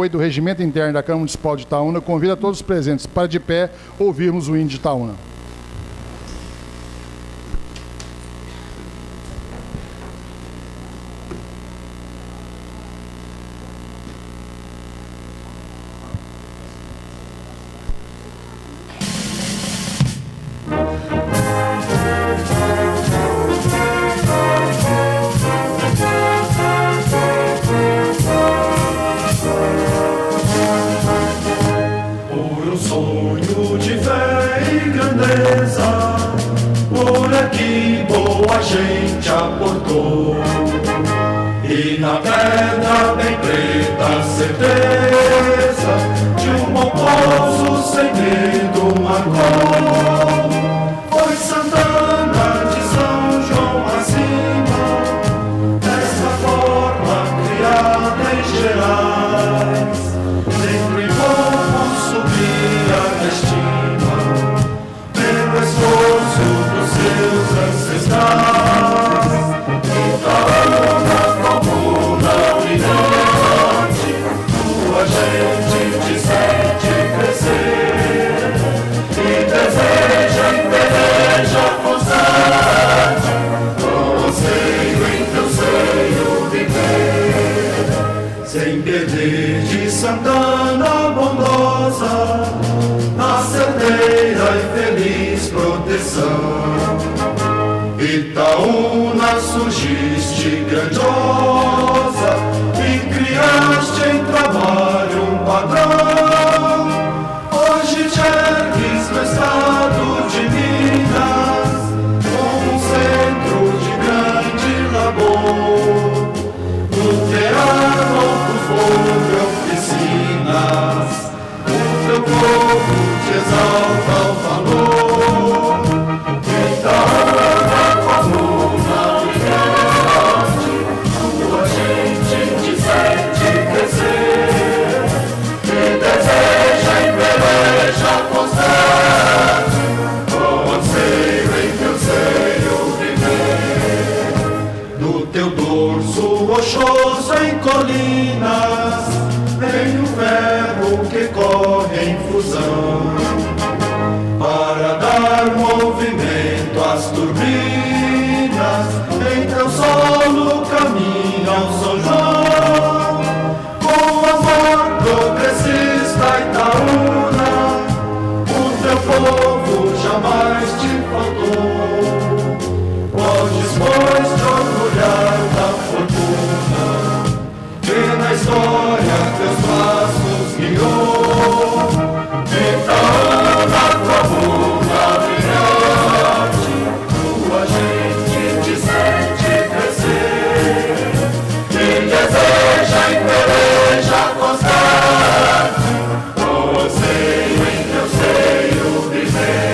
do Regimento Interno da Câmara Municipal de Itaúna, convido a todos os presentes para, de pé, ouvirmos o hino de Itaúna. E na pedra bem preta, certeza de um bom pouso sem medo marcou. Foi Santana de São João acima, dessa forma criada em Gerais, sempre como subia a estima, pelo esforço dos seus ancestrais. Sem perder de Santana bondosa a certeira e feliz proteção. Itaúna surgiste grandiosa e criaste em trabalho um padrão. Hoje te ergues no estado de Minas como um centro de grande labor. No teatro e oficinas, o teu povo te exalta o valor. Itaúna, comuna brilhante, tua gente te sente crescer e deseja em peleja constante, com anseio em teu seio viver. Do teu dorso rochoso em colinas, vem o ferro que corre em fusão, para dar movimento às turbinas. Em teu solo caminha o São João, com amor progressista Itaúna, o teu povo jamais te faltou. Podes, pois, te orgulhar da fortuna que na história teus passos guiou. Itaúna, comuna brilhante, tua gente te sente crescer e deseja em peleja constante, com anseio em teu seio viver.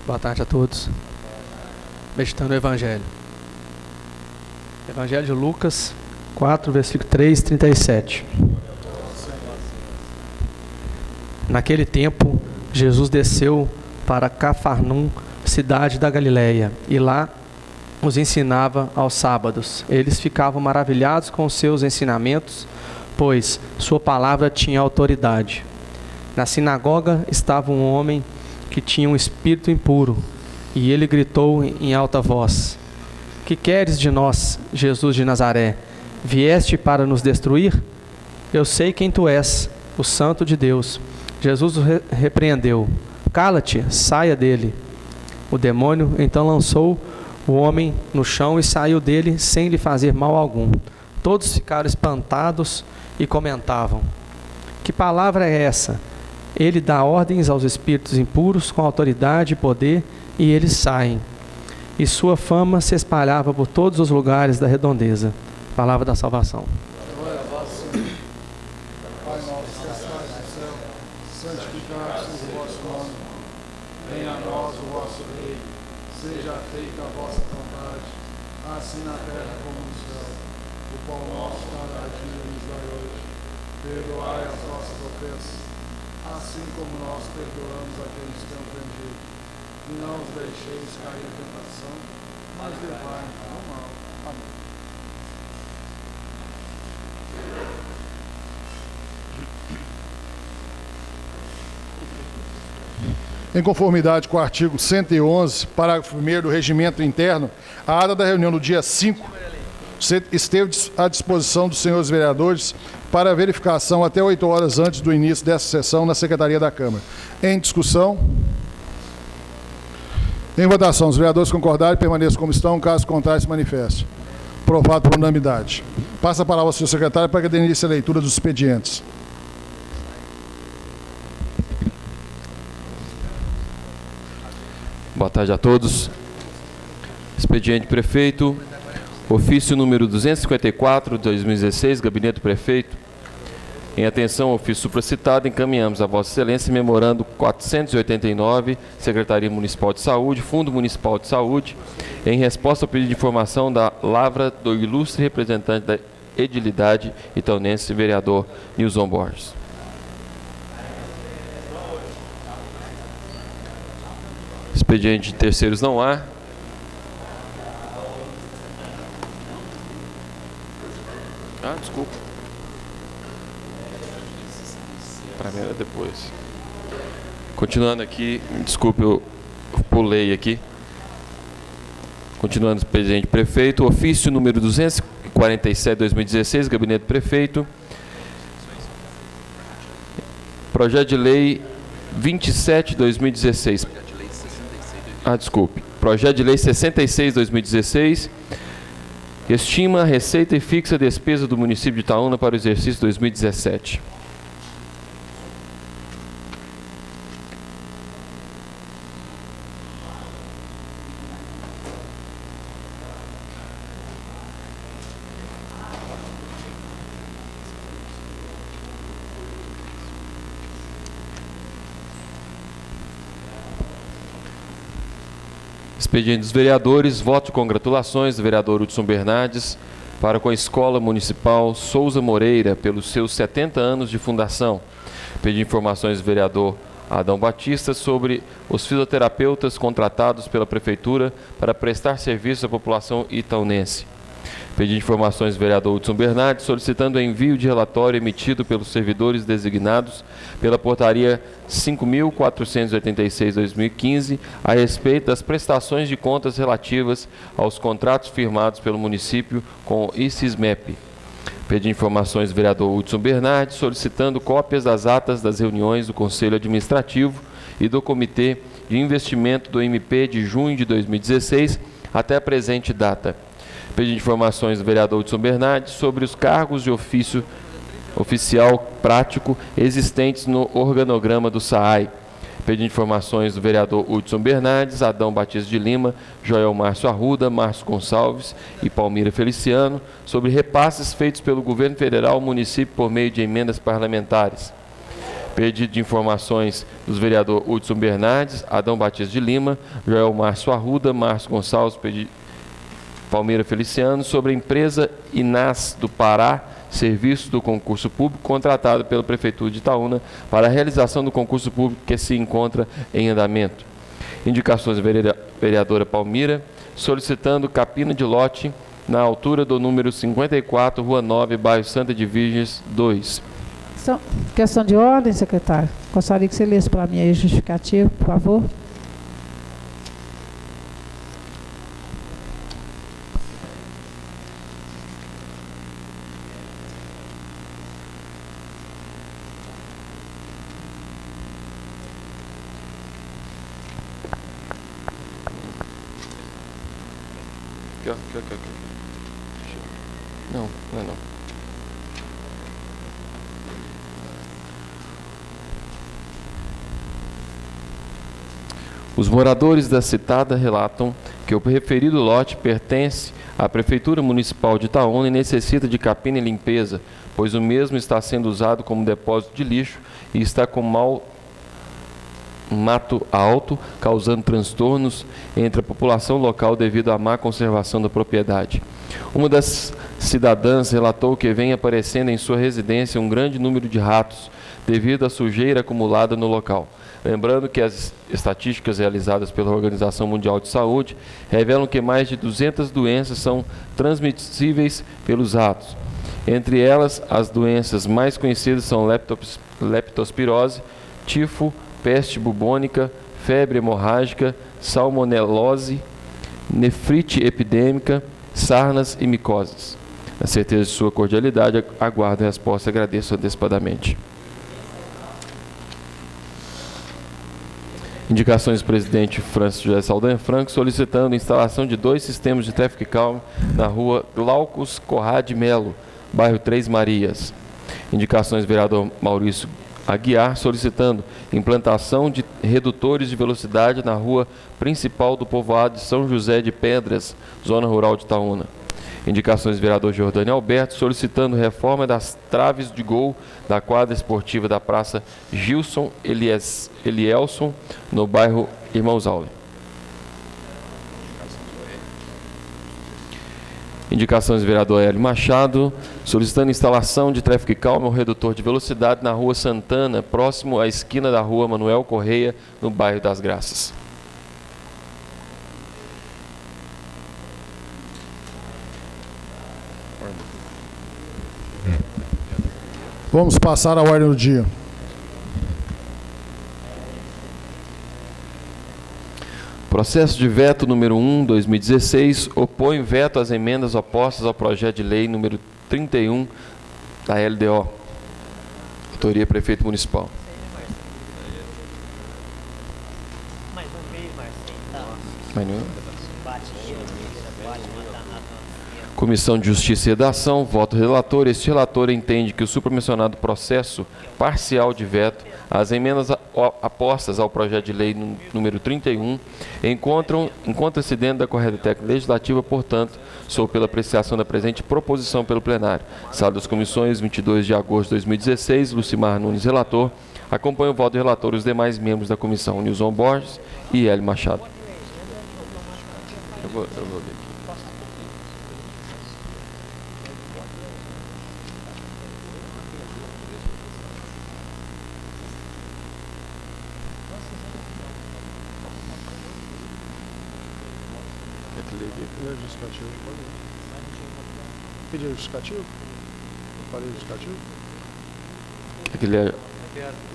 Boa tarde a todos. Meditando o Evangelho. Evangelho de Lucas 4, versículo 3, 37. Naquele tempo, Jesus desceu para Cafarnaum, cidade da Galileia, e lá os ensinava aos sábados. Eles ficavam maravilhados com os seus ensinamentos, pois sua palavra tinha autoridade. Na sinagoga estava um homem que tinha um espírito impuro, e ele gritou em alta voz: Que queres de nós, Jesus de Nazaré? Vieste para nos destruir? Eu sei quem tu és, o Santo de Deus. Jesus o repreendeu: Cala-te, saia dele. O demônio então lançou o homem no chão e saiu dele sem lhe fazer mal algum. Todos ficaram espantados e comentavam: Que palavra é essa? Ele dá ordens aos espíritos impuros com autoridade e poder, e eles saem. E sua fama se espalhava por todos os lugares da redondeza. Palavra da salvação. Glória a vós, Senhor. Pai nosso que estás no céu, santificado seja o vosso nome. Venha a nós o vosso reino. Seja feita a vossa vontade, assim na terra terra como no céu. O pão nosso cada dia nos dai hoje. Perdoai as nossas ofensas, assim como nós perdoamos a quem nos tem ofendido. E não os deixeis cair em tentação, mas livrai-nos do mal. Amém. Em conformidade com o artigo 111, parágrafo 1º do Regimento Interno, a ata da reunião do dia 5 esteve à disposição dos senhores vereadores para verificação até 8 horas antes do início dessa sessão na Secretaria da Câmara. Em discussão. Em votação, os vereadores concordarem, permaneçam como estão, caso contrário, se manifeste. Aprovado por unanimidade. Passa a palavra ao senhor secretário para que dê início à leitura dos expedientes. Boa tarde a todos. Expediente Prefeito, ofício número 254, 2016, Gabinete do Prefeito. Em atenção ao ofício supracitado, encaminhamos a Vossa Excelência memorando 489, Secretaria Municipal de Saúde, Fundo Municipal de Saúde, em resposta ao pedido de informação da lavra do ilustre representante da edilidade itaunense, vereador Nilson Borges. Expediente de terceiros não há. Desculpa. Para mim era depois. Continuando aqui, desculpe, eu pulei aqui. Continuando, expediente prefeito, ofício número 247/2016, Gabinete do Prefeito. Projeto de lei 27/2016. Desculpe. Projeto de lei 66/2016. Estima a receita e fixa a despesa do município de Itaúna para o exercício 2017. Expediente dos vereadores, voto de congratulações do vereador Hudson Bernardes para com a Escola Municipal Souza Moreira pelos seus 70 anos de fundação. Pedi informações do vereador Adão Batista sobre os fisioterapeutas contratados pela Prefeitura para prestar serviço à população itaunense. Pedi informações do vereador Hudson Bernardes solicitando o envio de relatório emitido pelos servidores designados pela portaria 5.486/2015 a respeito das prestações de contas relativas aos contratos firmados pelo município com o ICISMEP. Pedi informações do vereador Hudson Bernardes solicitando cópias das atas das reuniões do Conselho Administrativo e do Comitê de Investimento do MP de junho de 2016 até a presente data. Pedi informações do vereador Hudson Bernardes sobre os cargos de oficial prático existentes no organograma do SAAI. Pedi informações do vereador Hudson Bernardes, Adão Batista de Lima, Joel Márcio Arruda, Márcio Gonçalves e Palmira Feliciano sobre repasses feitos pelo governo federal ao município por meio de emendas parlamentares. Pedido de informações dos vereadores Hudson Bernardes, Adão Batista de Lima, Joel Márcio Arruda, Márcio Gonçalves, Palmeira Feliciano, sobre a empresa Inas do Pará, serviço do concurso público contratado pela Prefeitura de Itaúna para a realização do concurso público que se encontra em andamento. Indicações da vereadora Palmira, solicitando capina de lote na altura do número 54, Rua 9, bairro Santa de Virgens 2. Questão de ordem, secretário. Gostaria que você lesse para mim aí justificativo, por favor. Não, não é não. Os moradores da citada relatam que o referido lote pertence à Prefeitura Municipal de Itaúna e necessita de capina e limpeza, pois o mesmo está sendo usado como depósito de lixo e está com mato alto, causando transtornos entre a população local devido à má conservação da propriedade. Uma das cidadãs relatou que vem aparecendo em sua residência um grande número de ratos, devido à sujeira acumulada no local. Lembrando que as estatísticas realizadas pela Organização Mundial de Saúde revelam que mais de 200 doenças são transmissíveis pelos ratos. Entre elas, as doenças mais conhecidas são leptospirose, tifo, peste bubônica, febre hemorrágica, salmonelose, nefrite epidêmica, sarnas e micoses. Na certeza de sua cordialidade, aguardo a resposta e agradeço antecipadamente. Indicações do presidente Francis José Saldanha Franco solicitando a instalação de 2 sistemas de traffic calm na rua Glaucus Corrá de Melo, bairro Três Marias. Indicações do vereador Maurício Aguiar solicitando implantação de redutores de velocidade na rua principal do povoado de São José de Pedras, zona rural de Itaúna. Indicações do vereador Jordânia Alberto solicitando reforma das traves de gol da quadra esportiva da Praça Gilson Elielson, no bairro Irmãos Auler. Indicações do vereador Hélio Machado solicitando instalação de traffic calm ou redutor de velocidade na rua Santana, próximo à esquina da rua Manuel Correia, no bairro das Graças. Vamos passar à ordem do dia. Processo de veto número 1/2016 opõe veto às emendas opostas ao projeto de lei número 31 da LDO. Autoria Prefeito Municipal. Comissão de Justiça e Redação, voto relator. Este relator entende que o supramencionado processo parcial de veto às emendas apostas ao projeto de lei número 31 encontra-se dentro da correta técnica legislativa, portanto, sou pela apreciação da presente proposição pelo plenário. Sala das Comissões, 22 de agosto de 2016, Lucimar Nunes, relator. Acompanha o voto do relator e os demais membros da comissão, Nilson Borges e Hélio Machado. Eu vou ler aqui. Pedir justificativo? Falei justificativo?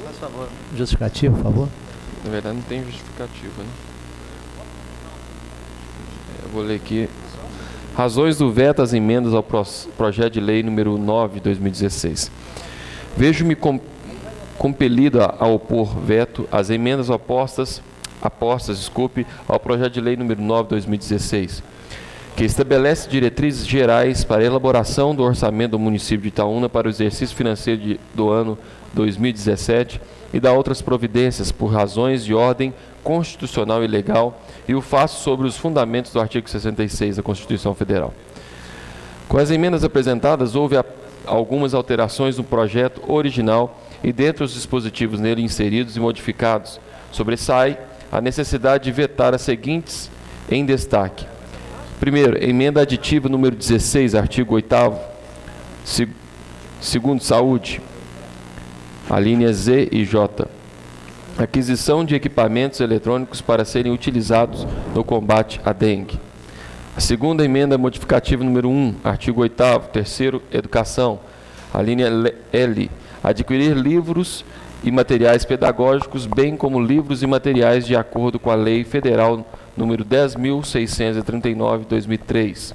Faz favor. Justificativo, por favor. Na verdade, não tem justificativa, né? Eu vou ler aqui. Razões do veto às emendas ao projeto de lei número 9/2016. Vejo-me compelido a opor veto às emendas apostas ao projeto de lei número 9/2016, que estabelece diretrizes gerais para a elaboração do orçamento do município de Itaúna para o exercício financeiro do ano 2017 e dá outras providências por razões de ordem constitucional e legal, e o faço sobre os fundamentos do artigo 66 da Constituição Federal. Com as emendas apresentadas, houve algumas alterações no projeto original e dentre os dispositivos nele inseridos e modificados, sobressai a necessidade de vetar as seguintes em destaque. Primeiro, emenda aditiva número 16, artigo 8º, segundo saúde, a linha Z e J. Aquisição de equipamentos eletrônicos para serem utilizados no combate à dengue. A segunda emenda modificativa número 1, artigo 8º, terceiro, educação, a linha L. Adquirir livros e materiais pedagógicos, bem como livros e materiais de acordo com a Lei Federal número 10.639, 2003.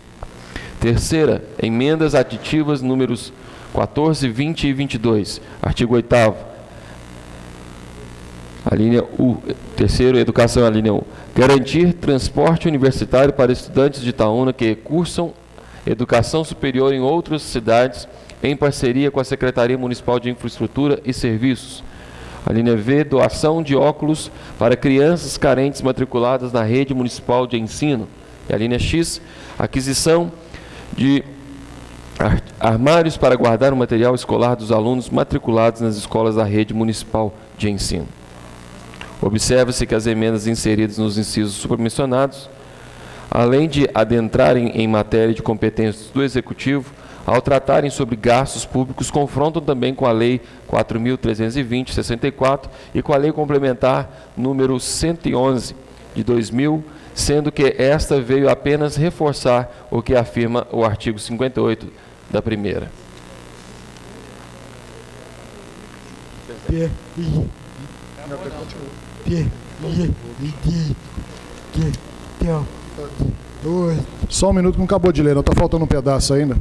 Terceira, emendas aditivas números 14, 20 e 22. Artigo 8º, a linha U. Terceiro, educação, a linha U. Garantir transporte universitário para estudantes de Itaúna que cursam educação superior em outras cidades, em parceria com a Secretaria Municipal de Infraestrutura e Serviços. A linha V, doação de óculos para crianças carentes matriculadas na rede municipal de ensino. E a linha X, aquisição de armários para guardar o material escolar dos alunos matriculados nas escolas da rede municipal de ensino. Observa-se que as emendas inseridas nos incisos supramencionados, além de adentrarem em matéria de competências do Executivo, ao tratarem sobre gastos públicos, confrontam também com a Lei 4.320/64 e com a Lei Complementar número 111 de 2000, sendo que esta veio apenas reforçar o que afirma o artigo 58 da primeira. Só um minuto, não acabou de ler, não está faltando um pedaço ainda.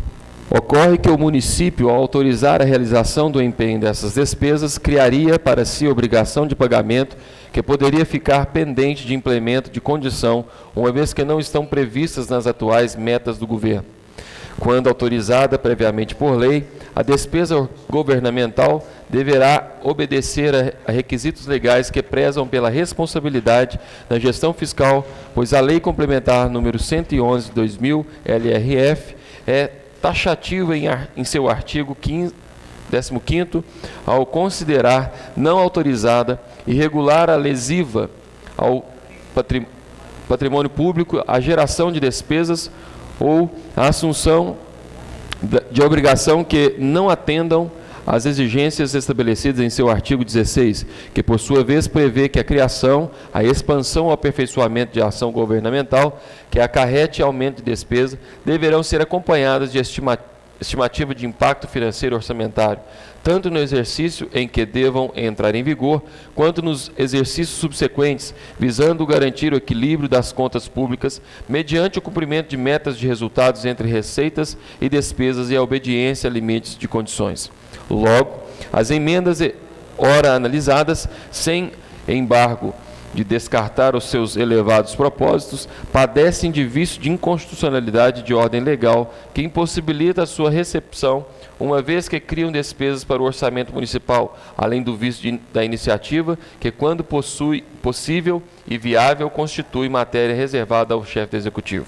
Ocorre que o município, ao autorizar a realização do empenho dessas despesas, criaria para si obrigação de pagamento que poderia ficar pendente de implemento de condição, uma vez que não estão previstas nas atuais metas do governo. Quando autorizada previamente por lei, a despesa governamental deverá obedecer a requisitos legais que prezam pela responsabilidade na gestão fiscal, pois a Lei Complementar número 111 de 2000, LRF, é taxativa em seu artigo 15º, ao considerar não autorizada, irregular a lesiva ao patrimônio público, a geração de despesas ou a assunção de obrigação que não atendam às exigências estabelecidas em seu artigo 16, que por sua vez prevê que a criação, a expansão ou aperfeiçoamento de ação governamental que acarrete aumento de despesa deverão ser acompanhadas de estimativa de impacto financeiro orçamentário, tanto no exercício em que devam entrar em vigor, quanto nos exercícios subsequentes, visando garantir o equilíbrio das contas públicas, mediante o cumprimento de metas de resultados entre receitas e despesas e a obediência a limites de condições. Logo, as emendas, ora analisadas, sem embargo de descartar os seus elevados propósitos, padecem de vício de inconstitucionalidade de ordem legal que impossibilita a sua recepção, uma vez que criam despesas para o orçamento municipal, além do vício da iniciativa, que quando possível e viável, constitui matéria reservada ao chefe do Executivo.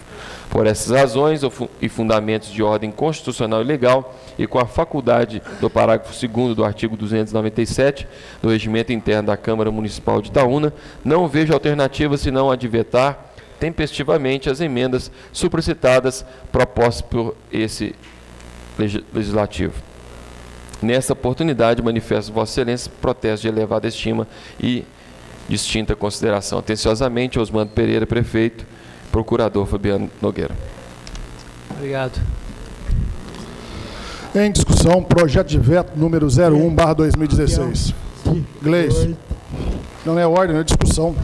Por essas razões e fundamentos de ordem constitucional e legal, e com a faculdade do parágrafo 2º do artigo 297 do Regimento Interno da Câmara Municipal de Itaúna, não vejo alternativa senão a de vetar tempestivamente as emendas supracitadas propostas por esse Legislativo. Nesta oportunidade, manifesto Vossa Excelência protesto de elevada estima e distinta consideração. Atenciosamente, Osmando Pereira, Prefeito, Procurador Fabiano Nogueira. Obrigado. Em discussão, projeto de veto número 01/2016. Gleice. Não é ordem, é discussão.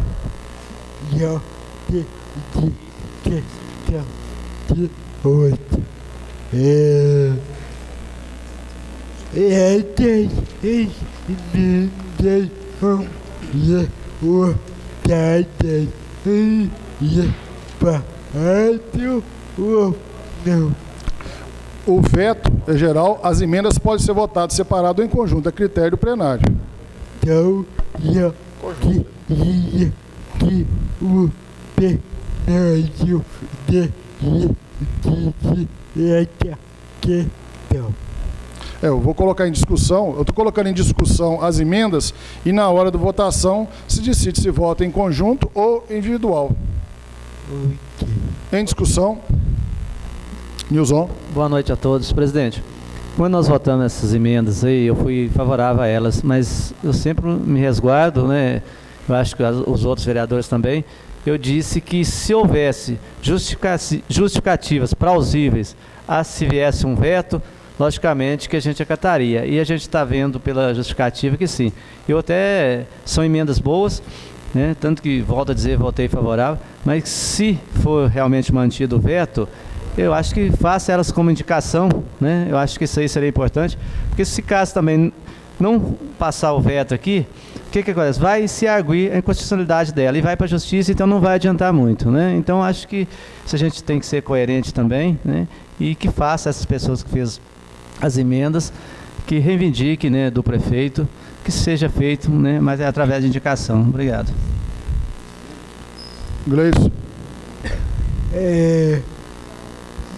O veto é geral, as emendas podem ser votadas separado ou em conjunto, a critério do plenário. Eu vou colocar em discussão, eu estou colocando em discussão as emendas e na hora da votação se decide se vota em conjunto ou individual. Em discussão. Nilson. Boa noite a todos. Presidente, quando nós votamos essas emendas aí, eu fui favorável a elas, mas eu sempre me resguardo, né? Eu acho que os outros vereadores também. Eu disse que se houvesse justificativas plausíveis a se viesse um veto, logicamente que a gente acataria. E a gente está vendo pela justificativa que sim. São emendas boas, né? Tanto que, volto a dizer, votei favorável, mas se for realmente mantido o veto, eu acho que faça elas como indicação, né? Eu acho que isso aí seria importante, porque se caso também não passar o veto aqui, o que acontece? Vai se arguir a inconstitucionalidade dela e vai para a justiça, então não vai adiantar muito, né? Então acho que a gente tem que ser coerente também, né? E que faça essas pessoas que fez as emendas, que reivindique, né, do prefeito, que seja feito, né, mas é através de indicação. Obrigado. Gleice.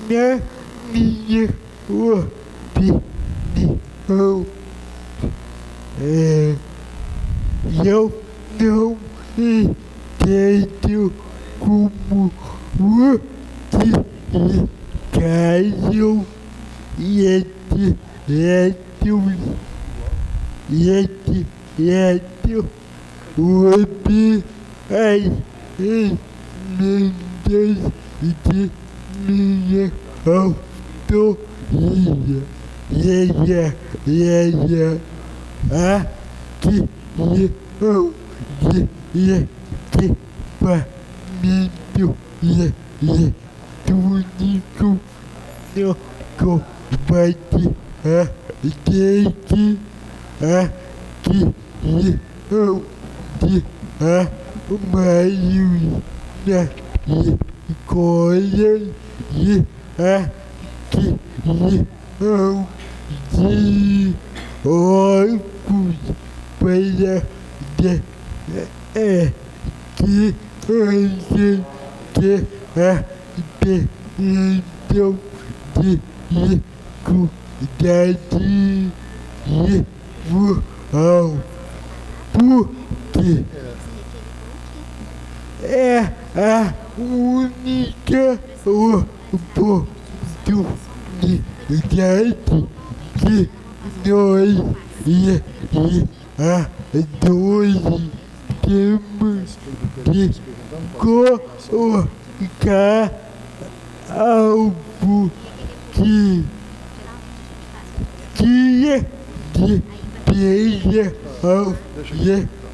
Na minha opinião, eu não entendo como utilizam as emendas de minha autoria. Aqui eu de equipamento eletrônico no combate a dengue. Aqui eu de a maioria escolas e aqui eu de órgãos para que antes que a prevenção de dificuldade rural, porque é a única oportunidade que nós vereadores temos de colocar algo que desempenha ao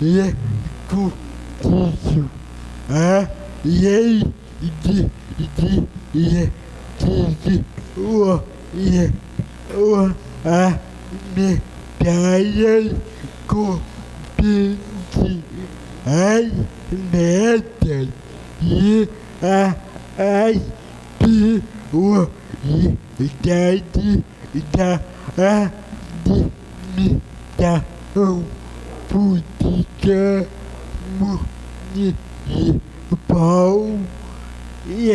executivo. A lei de a medalha compete as metas e as prioridades da administração pública municipal e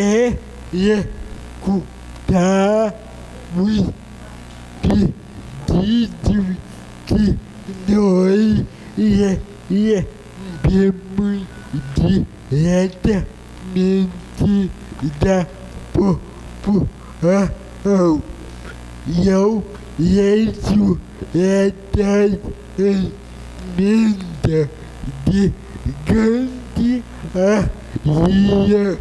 executar os pedidos que nós recebemos diretamente da população. E eu leio essas emendas de grande alegria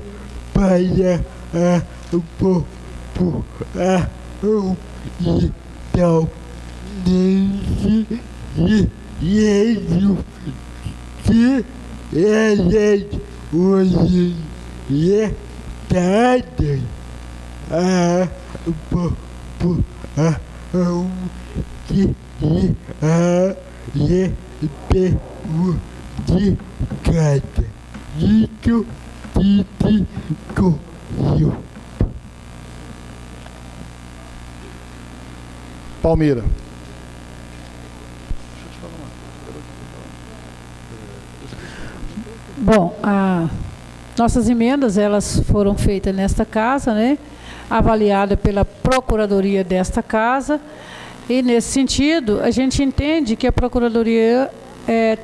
para a população itaunense e leio que elas hoje dadas a população que prejudicada. Isso criticou. Palmeira. Bom, nossas emendas, elas foram feitas nesta casa, né? Avaliada pela Procuradoria desta casa. E, nesse sentido, a gente entende que a Procuradoria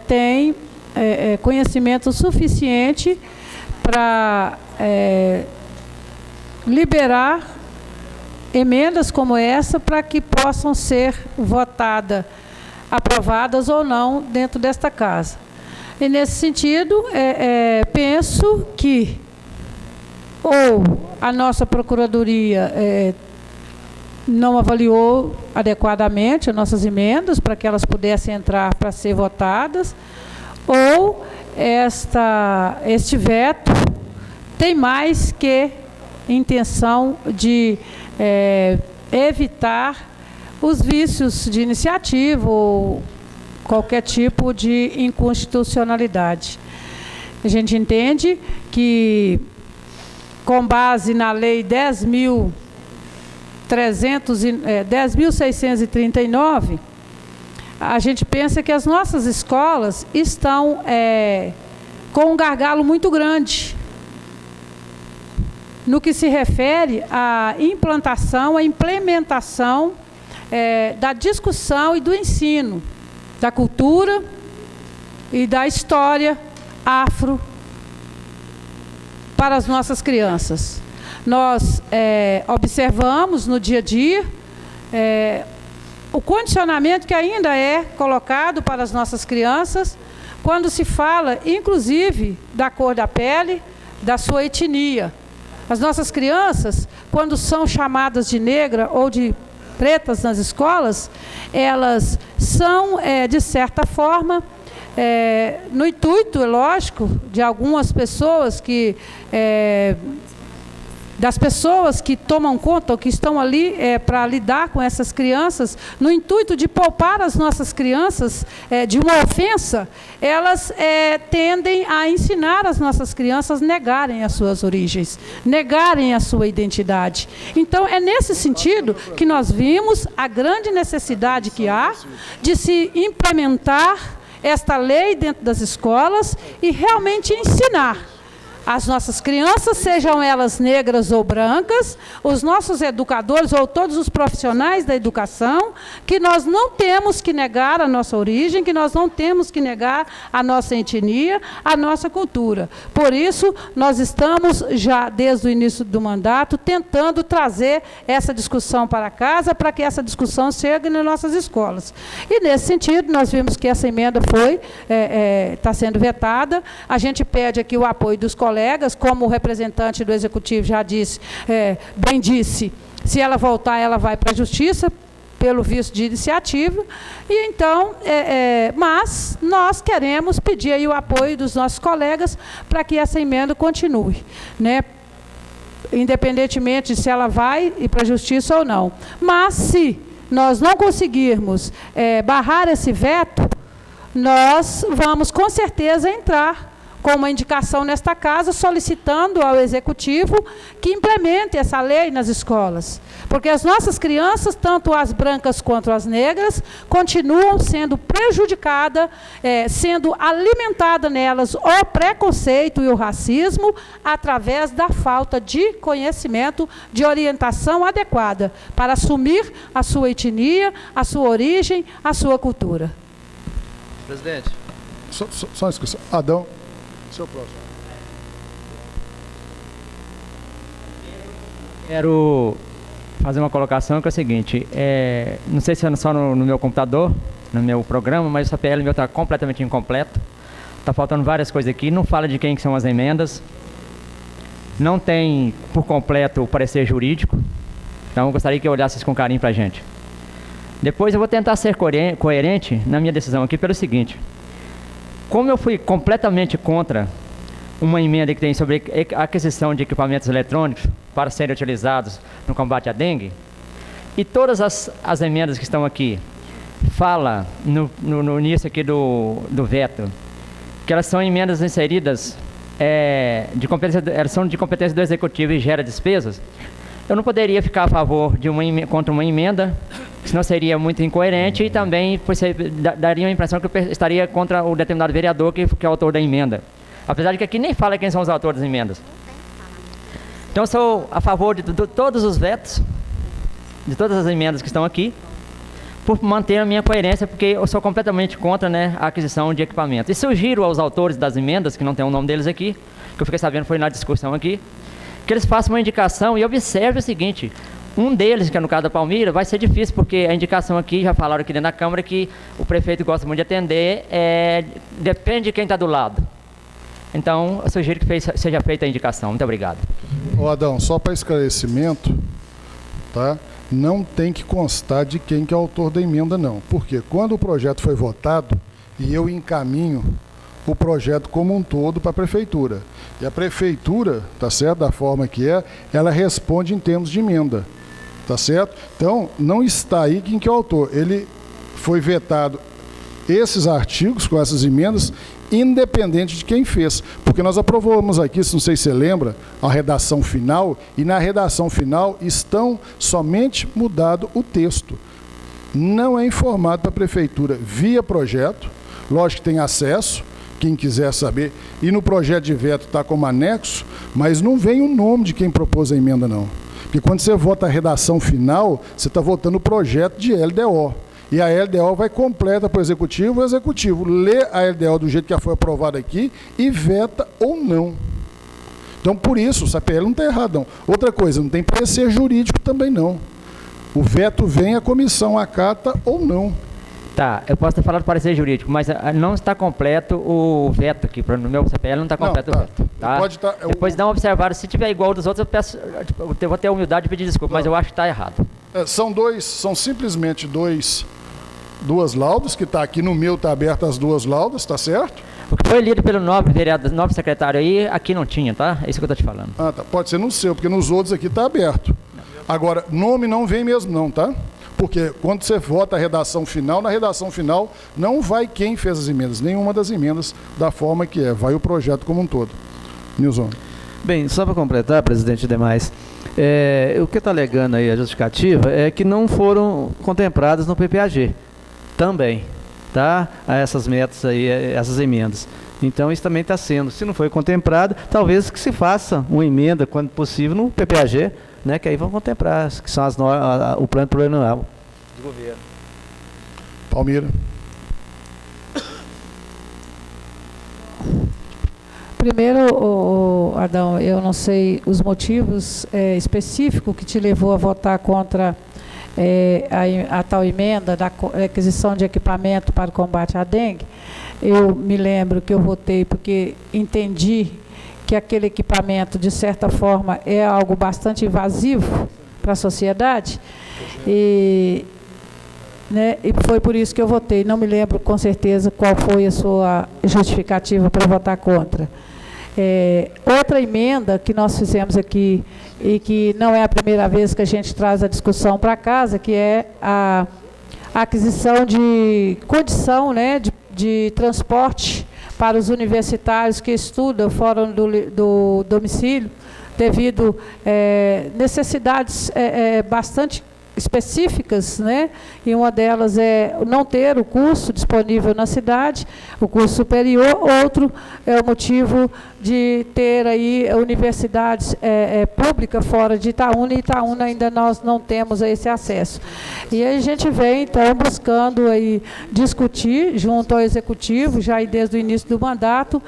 tem conhecimento suficiente para liberar emendas como essa para que possam ser votadas, aprovadas ou não dentro desta casa. E, nesse sentido, penso que ou a nossa Procuradoria não avaliou adequadamente as nossas emendas para que elas pudessem entrar para ser votadas, ou este veto tem mais que intenção de evitar os vícios de iniciativa ou qualquer tipo de inconstitucionalidade. A gente entende que, com base na Lei 10.639, a gente pensa que as nossas escolas estão com um gargalo muito grande no que se refere à implantação, à implementação da discussão e do ensino, da cultura e da história afro para as nossas crianças. Nós observamos no dia a dia o condicionamento que ainda é colocado para as nossas crianças quando se fala, inclusive, da cor da pele, da sua etnia. As nossas crianças, quando são chamadas de negra ou de pretas nas escolas, elas são, de certa forma, no intuito, é lógico, de algumas pessoas que... das pessoas que tomam conta, ou que estão ali para lidar com essas crianças, no intuito de poupar as nossas crianças de uma ofensa, elas tendem a ensinar as nossas crianças a negarem as suas origens, negarem a sua identidade. Então, é nesse sentido que nós vimos a grande necessidade que há de se implementar esta lei dentro das escolas e realmente ensinar as nossas crianças, sejam elas negras ou brancas, os nossos educadores ou todos os profissionais da educação, que nós não temos que negar a nossa origem, que nós não temos que negar a nossa etnia, a nossa cultura. Por isso, nós estamos já, desde o início do mandato, tentando trazer essa discussão para casa, para que essa discussão chegue nas nossas escolas. E, nesse sentido, nós vimos que essa emenda está sendo vetada. A gente pede aqui o apoio dos colegas, como o representante do Executivo já disse, bem disse, se ela voltar, ela vai para a Justiça, pelo visto de iniciativa, e então, mas nós queremos pedir aí o apoio dos nossos colegas para que essa emenda continue, né? Independentemente de se ela vai ir para a Justiça ou não. Mas se nós não conseguirmos barrar esse veto, nós vamos com certeza entrar com uma indicação nesta casa, solicitando ao Executivo que implemente essa lei nas escolas. Porque as nossas crianças, tanto as brancas quanto as negras, continuam sendo prejudicadas, sendo alimentada nelas o preconceito e o racismo, através da falta de conhecimento, de orientação adequada, para assumir a sua etnia, a sua origem, a sua cultura. Presidente. Só uma inscrição. Adão. Seu próximo. Quero fazer uma colocação que é o seguinte, não sei se é só no meu computador, no meu programa, mas o CPL meu está completamente incompleto. Está faltando várias coisas aqui, não fala de quem que são as emendas, não tem por completo o parecer jurídico, então eu gostaria que olhasse isso com carinho para a gente. Depois eu vou tentar ser coerente na minha decisão aqui pelo seguinte: como eu fui completamente contra uma emenda que tem sobre a aquisição de equipamentos eletrônicos para serem utilizados no combate à dengue, e todas as emendas que estão aqui fala no início aqui do veto, que elas são emendas inseridas, elas são de competência do Executivo e gera despesas, eu não poderia ficar a favor de contra uma emenda, senão seria muito incoerente e também daria a impressão que eu estaria contra o determinado vereador que é o autor da emenda. Apesar de que aqui nem fala quem são os autores das emendas. Então eu sou a favor de todos os vetos, de todas as emendas que estão aqui, por manter a minha coerência, porque eu sou completamente contra, né, a aquisição de equipamentos. E sugiro aos autores das emendas, que não tem o nome deles aqui, que eu fiquei sabendo foi na discussão aqui, que eles façam uma indicação e observe o seguinte: um deles, que é no caso da Palmira, vai ser difícil, porque a indicação aqui, já falaram aqui dentro da Câmara, que o prefeito gosta muito de atender, depende de quem está do lado. Então, eu sugiro que seja feita a indicação. Muito obrigado. Ô Adão, só para esclarecimento, tá? Não tem que constar de quem que é o autor da emenda, não. Porque quando o projeto foi votado, e eu encaminho o projeto como um todo para a prefeitura. E a prefeitura, tá certo, da forma que ela responde em termos de emenda, tá certo? Então, não está aí quem que é o autor. Ele foi vetado esses artigos com essas emendas, independente de quem fez. Porque nós aprovamos aqui, não sei se você lembra, a redação final, e na redação final estão somente mudado o texto. Não é informado para a prefeitura via projeto, lógico que tem acesso, quem quiser saber, e no projeto de veto está como anexo, mas não vem o nome de quem propôs a emenda, não. Porque quando você vota a redação final, você está votando o projeto de LDO. E a LDO vai completa para o executivo lê a LDO do jeito que foi aprovada aqui e veta ou não. Então, por isso, o CPL não está errado, não. Outra coisa, não tem parecer jurídico também, não. O veto vem, a comissão acata ou não. Tá, eu posso ter falado parecer jurídico, mas não está completo o veto aqui. No meu CPL não está completo Não, o veto. Tá? pode tá- Depois dá uma observada. Se tiver igual dos outros, eu vou ter a humildade de pedir desculpa, mas eu acho que está errado. São simplesmente duas laudas, que está aqui no meu, está aberto as duas laudas, tá certo? O que foi lido pelo nobre vereador, nobre secretário aí, aqui não tinha, tá? É isso que eu estou te falando. Ah, tá. Pode ser no seu, porque nos outros aqui está aberto. Agora, nome não vem mesmo não, tá? Porque quando você vota a redação final, na redação final não vai quem fez as emendas, nenhuma das emendas da forma que é, vai o projeto como um todo. Nilson. Bem, só para completar, presidente e demais, o que está alegando aí a justificativa é que não foram contempladas no PPAG também, tá? A essas metas aí, essas emendas. Então isso também está sendo, se não foi contemplado, talvez que se faça uma emenda, quando possível, no PPAG, né? Que aí vão contemplar, que são o plano plurianual do governo. Palmira. Primeiro, Adão, eu não sei os motivos específicos que te levou a votar contra a tal emenda da aquisição de equipamento para o combate à dengue. Eu me lembro que eu votei porque entendi que aquele equipamento, de certa forma, é algo bastante invasivo para a sociedade. E foi por isso que eu votei. Não me lembro com certeza qual foi a sua justificativa para votar contra. Outra emenda que nós fizemos aqui, e que não é a primeira vez que a gente traz a discussão para casa, que é a aquisição de condição, né, de transporte para os universitários que estudam fora do domicílio, devido necessidades bastante específicas, né? E uma delas é não ter o curso disponível na cidade, o curso superior. Outro é o motivo de ter aí universidades públicas fora de Itaúna, e Itaúna ainda nós não temos esse acesso. E aí a gente vem, então, buscando aí discutir junto ao Executivo, já aí desde o início do mandato,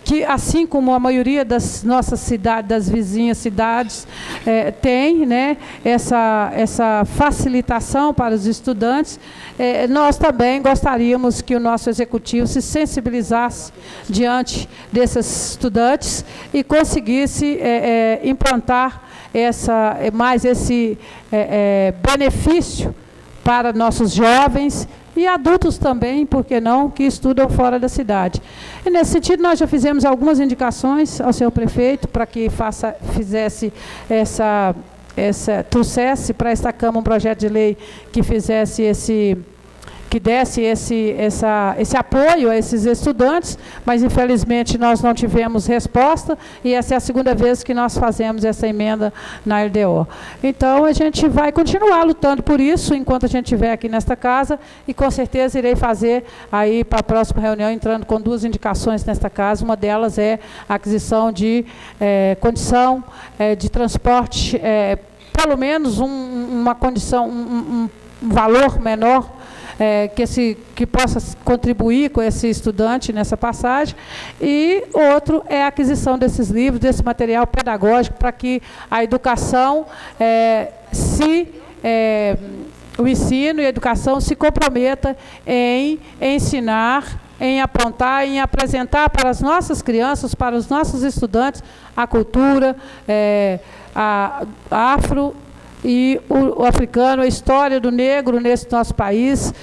que, assim como a maioria das nossas cidades, das vizinhas cidades, tem, né, essa facilitação para os estudantes, nós também gostaríamos que o nosso Executivo se sensibilizasse diante desses estudantes e conseguisse implantar mais esse benefício para nossos jovens e adultos também, por que não, que estudam fora da cidade. E nesse sentido, nós já fizemos algumas indicações ao senhor prefeito para que trouxesse para esta Câmara um projeto de lei que fizesse que desse esse apoio a esses estudantes, mas infelizmente nós não tivemos resposta, e essa é a segunda vez que nós fazemos essa emenda na LDO. Então a gente vai continuar lutando por isso enquanto a gente estiver aqui nesta casa, e com certeza irei fazer aí para a próxima reunião, entrando com 2 indicações nesta casa. Uma delas é a aquisição de condição de transporte, pelo menos uma condição, um valor menor, que possa contribuir com esse estudante nessa passagem. E outro é a aquisição desses livros, desse material pedagógico, para que a educação, o ensino e a educação se comprometa em ensinar, em aprontar, em apresentar para as nossas crianças, para os nossos estudantes, a cultura a afro e o africano, a história do negro nesse nosso país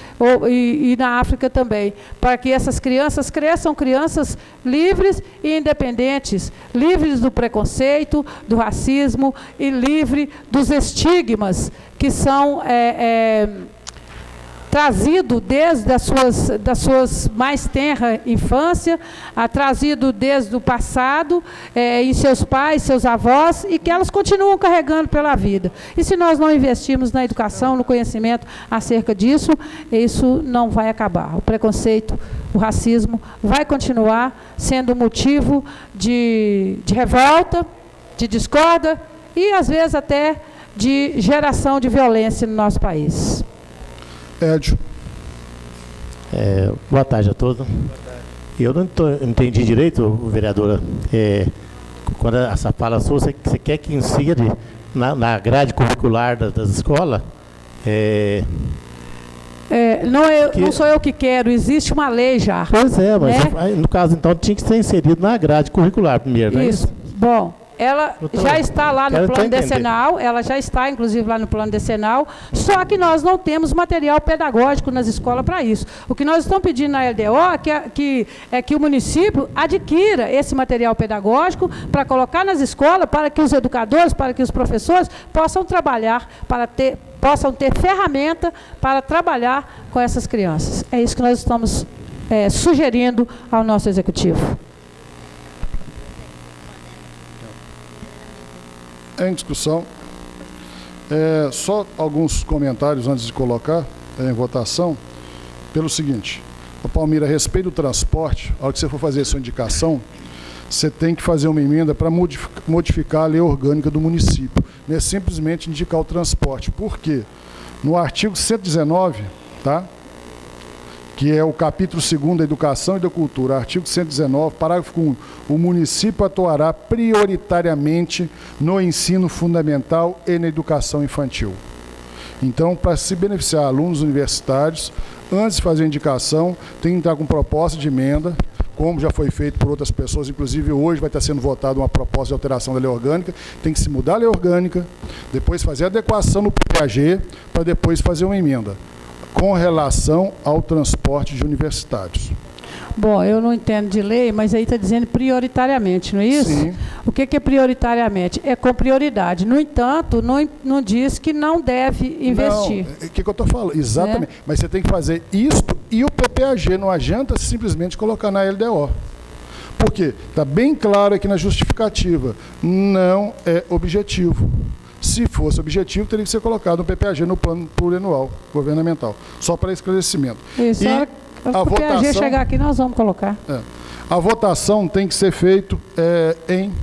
e na África também, para que essas crianças cresçam crianças livres e independentes, livres do preconceito, do racismo e livres dos estigmas que são trazido desde das suas mais tenra infância, trazido desde o passado, em seus pais, seus avós, e que elas continuam carregando pela vida. E se nós não investirmos na educação, no conhecimento acerca disso, isso não vai acabar. O preconceito, o racismo vai continuar sendo motivo de revolta, de discórdia e, às vezes, até de geração de violência no nosso país. Édio. Boa tarde a todos. Eu não entendi direito, vereadora, quando essa fala sua, você quer que insira na grade curricular das escolas? Não sou eu que quero, existe uma lei já. Pois é, mas né? no caso, então, tinha que ser inserido na grade curricular primeiro, não é isso? Bom, ela já está lá no plano decenal, ela já está, inclusive, lá no plano decenal, só que nós não temos material pedagógico nas escolas para isso. O que nós estamos pedindo na LDO é que o município adquira esse material pedagógico para colocar nas escolas, para que os educadores, para que os professores possam trabalhar, possam ter ferramenta para trabalhar com essas crianças. É isso que nós estamos sugerindo ao nosso executivo. Em discussão. Só alguns comentários antes de colocar em votação. Pelo seguinte, Palmira, a respeito do transporte, ao que você for fazer a sua indicação, você tem que fazer uma emenda para modificar a lei orgânica do município. Não é simplesmente indicar o transporte. Por quê? No artigo 119, tá? Que é o capítulo 2º da Educação e da Cultura, artigo 119, parágrafo 1, o município atuará prioritariamente no ensino fundamental e na educação infantil. Então, para se beneficiar alunos universitários, antes de fazer a indicação, tem que entrar com proposta de emenda, como já foi feito por outras pessoas, inclusive hoje vai estar sendo votada uma proposta de alteração da lei orgânica, tem que se mudar a lei orgânica, depois fazer a adequação no PAG, para depois fazer uma emenda com relação ao transporte de universitários. Bom, eu não entendo de lei, mas aí está dizendo prioritariamente, não é isso? Sim. O que é prioritariamente? É com prioridade. No entanto, não diz que não deve investir. Não, o que eu estou falando? Exatamente. Mas você tem que fazer isto e o PPAG. Não adianta simplesmente colocar na LDO. Por quê? Está bem claro aqui na justificativa. Não é objetivo. Se fosse objetivo, teria que ser colocado no PPAG, no plano plurianual governamental. Só para esclarecimento. Isso, a votação, o PPAG chegar aqui, nós vamos colocar. A votação tem que ser feita em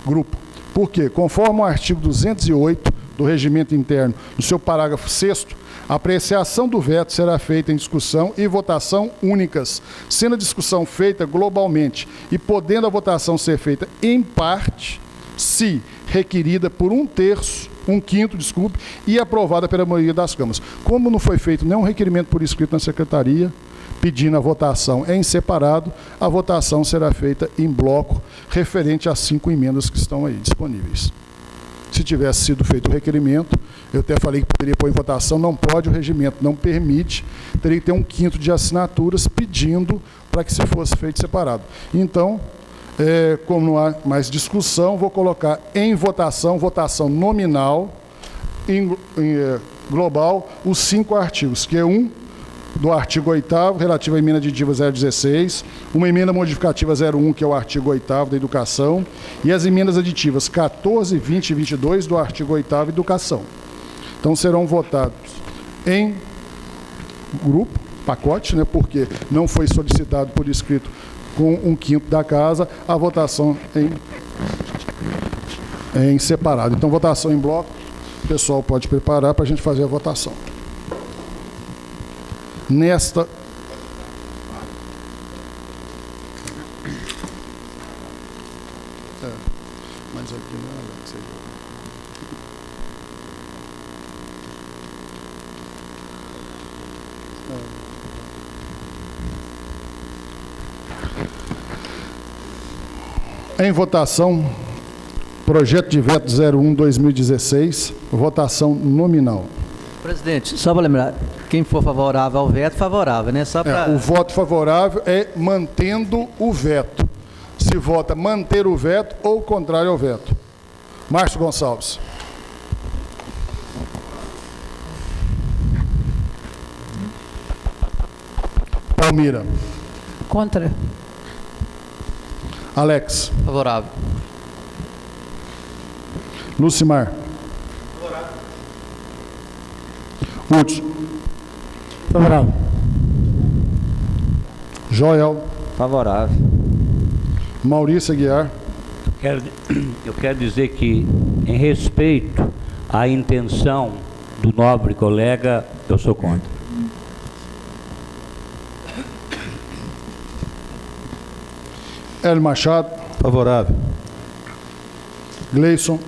grupo. Por quê? Conforme o artigo 208 do Regimento Interno, no seu parágrafo 6º, a apreciação do veto será feita em discussão e votação únicas, sendo a discussão feita globalmente e podendo a votação ser feita em parte, se requerida por um quinto, e aprovada pela maioria das câmaras. Como não foi feito nenhum requerimento por escrito na secretaria, pedindo a votação em separado, a votação será feita em bloco, referente às 5 emendas que estão aí disponíveis. Se tivesse sido feito o requerimento, eu até falei que poderia pôr em votação, não pode, o regimento não permite, teria que ter um quinto de assinaturas pedindo para que se fosse feito separado. Então, como não há mais discussão, vou colocar em votação nominal, em global, os 5 artigos, que é do artigo 8º, relativo à emenda aditiva 016, uma emenda modificativa 01, que é o artigo 8º da Educação, e as emendas aditivas 14, 20 e 22 do artigo 8º Educação. Então, serão votados em grupo, pacote, né, porque não foi solicitado por escrito com um quinto da casa, a votação em separado. Então, votação em bloco, o pessoal pode preparar para a gente fazer a votação. Nesta... Mas aqui não é, Em votação, projeto de veto 01/2016, votação nominal. Presidente, só para lembrar, quem for favorável ao veto, favorável, né? Só para... O voto favorável é mantendo o veto. Se vota manter o veto ou contrário ao veto. Márcio Gonçalves. Palmira. Contra. Alex. Favorável. Lucimar. Favorável. Hudson. Favorável. Joel. Favorável. Maurício Aguiar. Eu quero dizer que, em respeito à intenção do nobre colega, eu sou contra. Hélio Machado. Favorável. Gleison.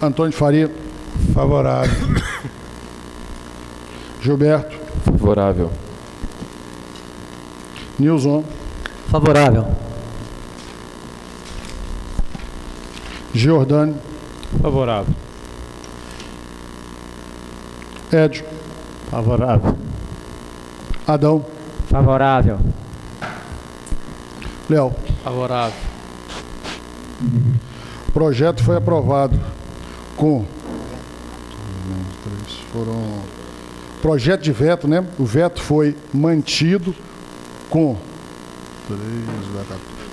Antônio Faria. Favorável. Gilberto. Favorável. Nilson. Favorável. Giordani. Favorável. Edio. Favorável. Adão. Favorável. Léo. Favorável. O projeto foi aprovado com... Projeto de veto, né? O veto foi mantido com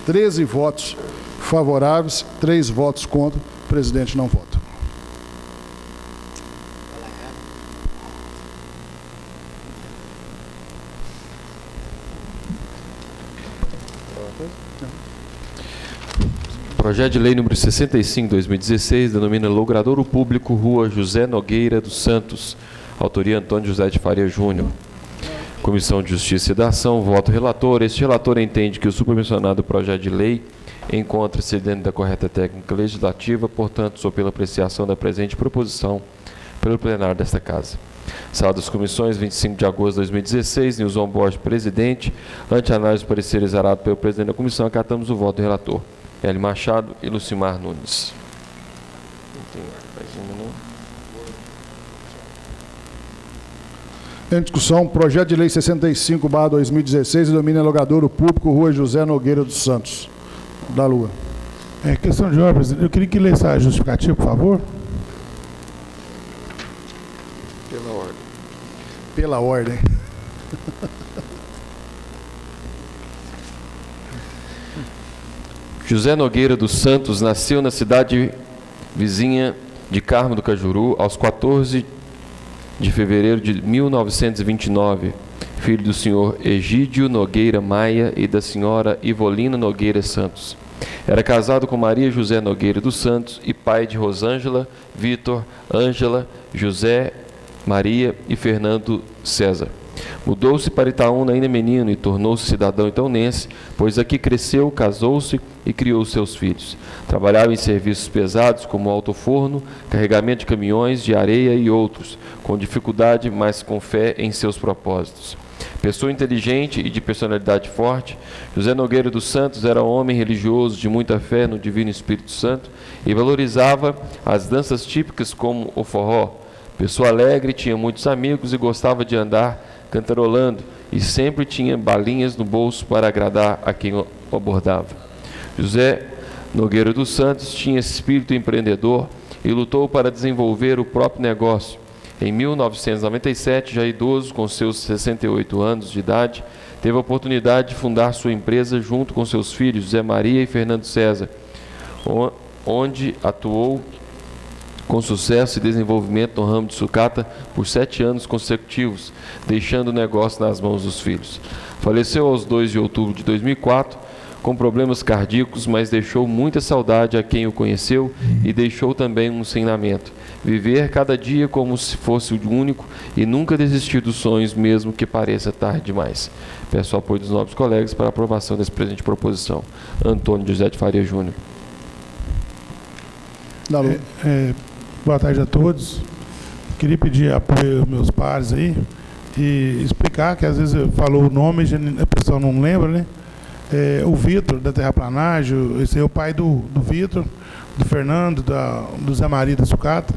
13 votos favoráveis, 3 votos contra. O presidente não vota. Projeto de Lei número 65/2016 denomina Logradouro Público Rua José Nogueira dos Santos. Autoria Antônio José de Faria Júnior. Comissão de Justiça e da Ação, voto relator. Este relator entende que o supermencionado projeto de lei encontra-se dentro da correta técnica legislativa, portanto, sou pela apreciação da presente proposição pelo plenário desta Casa. Sala das Comissões, 25 de agosto de 2016, Nilson Borges, presidente. Ante análise do parecer exarado pelo presidente da comissão, acatamos o voto do relator. Hélio Machado e Lucimar Nunes. Em discussão, projeto de lei 65/2016, denomina Logradouro Público Rua José Nogueira dos Santos. Da Lua. É questão de ordem, presidente. Eu queria que lesse a justificativa, por favor. Pela ordem. Pela ordem. José Nogueira dos Santos nasceu na cidade vizinha de Carmo do Cajuru aos 14 de fevereiro de 1929, filho do senhor Egídio Nogueira Maia e da senhora Ivolina Nogueira Santos. Era casado com Maria José Nogueira dos Santos e pai de Rosângela, Vitor, Ângela, José, Maria e Fernando César. Mudou-se para Itaúna ainda menino e tornou-se cidadão itaunense, pois aqui cresceu, casou-se e criou seus filhos. Trabalhava em serviços pesados como autoforno, carregamento de caminhões de areia e outros, com dificuldade, mas com fé em seus propósitos. Pessoa inteligente e de personalidade forte, José Nogueira dos Santos era homem religioso de muita fé no Divino Espírito Santo e valorizava as danças típicas como o forró. Pessoa alegre, tinha muitos amigos e gostava de andar cantarolando e sempre tinha balinhas no bolso para agradar a quem o abordava. José Nogueira dos Santos tinha espírito empreendedor e lutou para desenvolver o próprio negócio. Em 1997, já idoso, com seus 68 anos de idade, teve a oportunidade de fundar sua empresa junto com seus filhos, José Maria e Fernando César, onde atuou com sucesso e desenvolvimento no ramo de sucata por 7 anos consecutivos, deixando o negócio nas mãos dos filhos. Faleceu aos 2 de outubro de 2004, com problemas cardíacos, mas deixou muita saudade a quem o conheceu e deixou também um ensinamento: viver cada dia como se fosse o único e nunca desistir dos sonhos, mesmo que pareça tarde demais. Peço o apoio dos nobres colegas para a aprovação dessa presente proposição. Antônio José de Faria Júnior. Boa tarde a todos. Queria pedir apoio aos meus pares aí e explicar que às vezes falou o nome e a pessoa não lembra, né? O Vitor, da Terraplanagem, esse é o pai do Vitor, do Fernando, do Zé Maria da Sucata,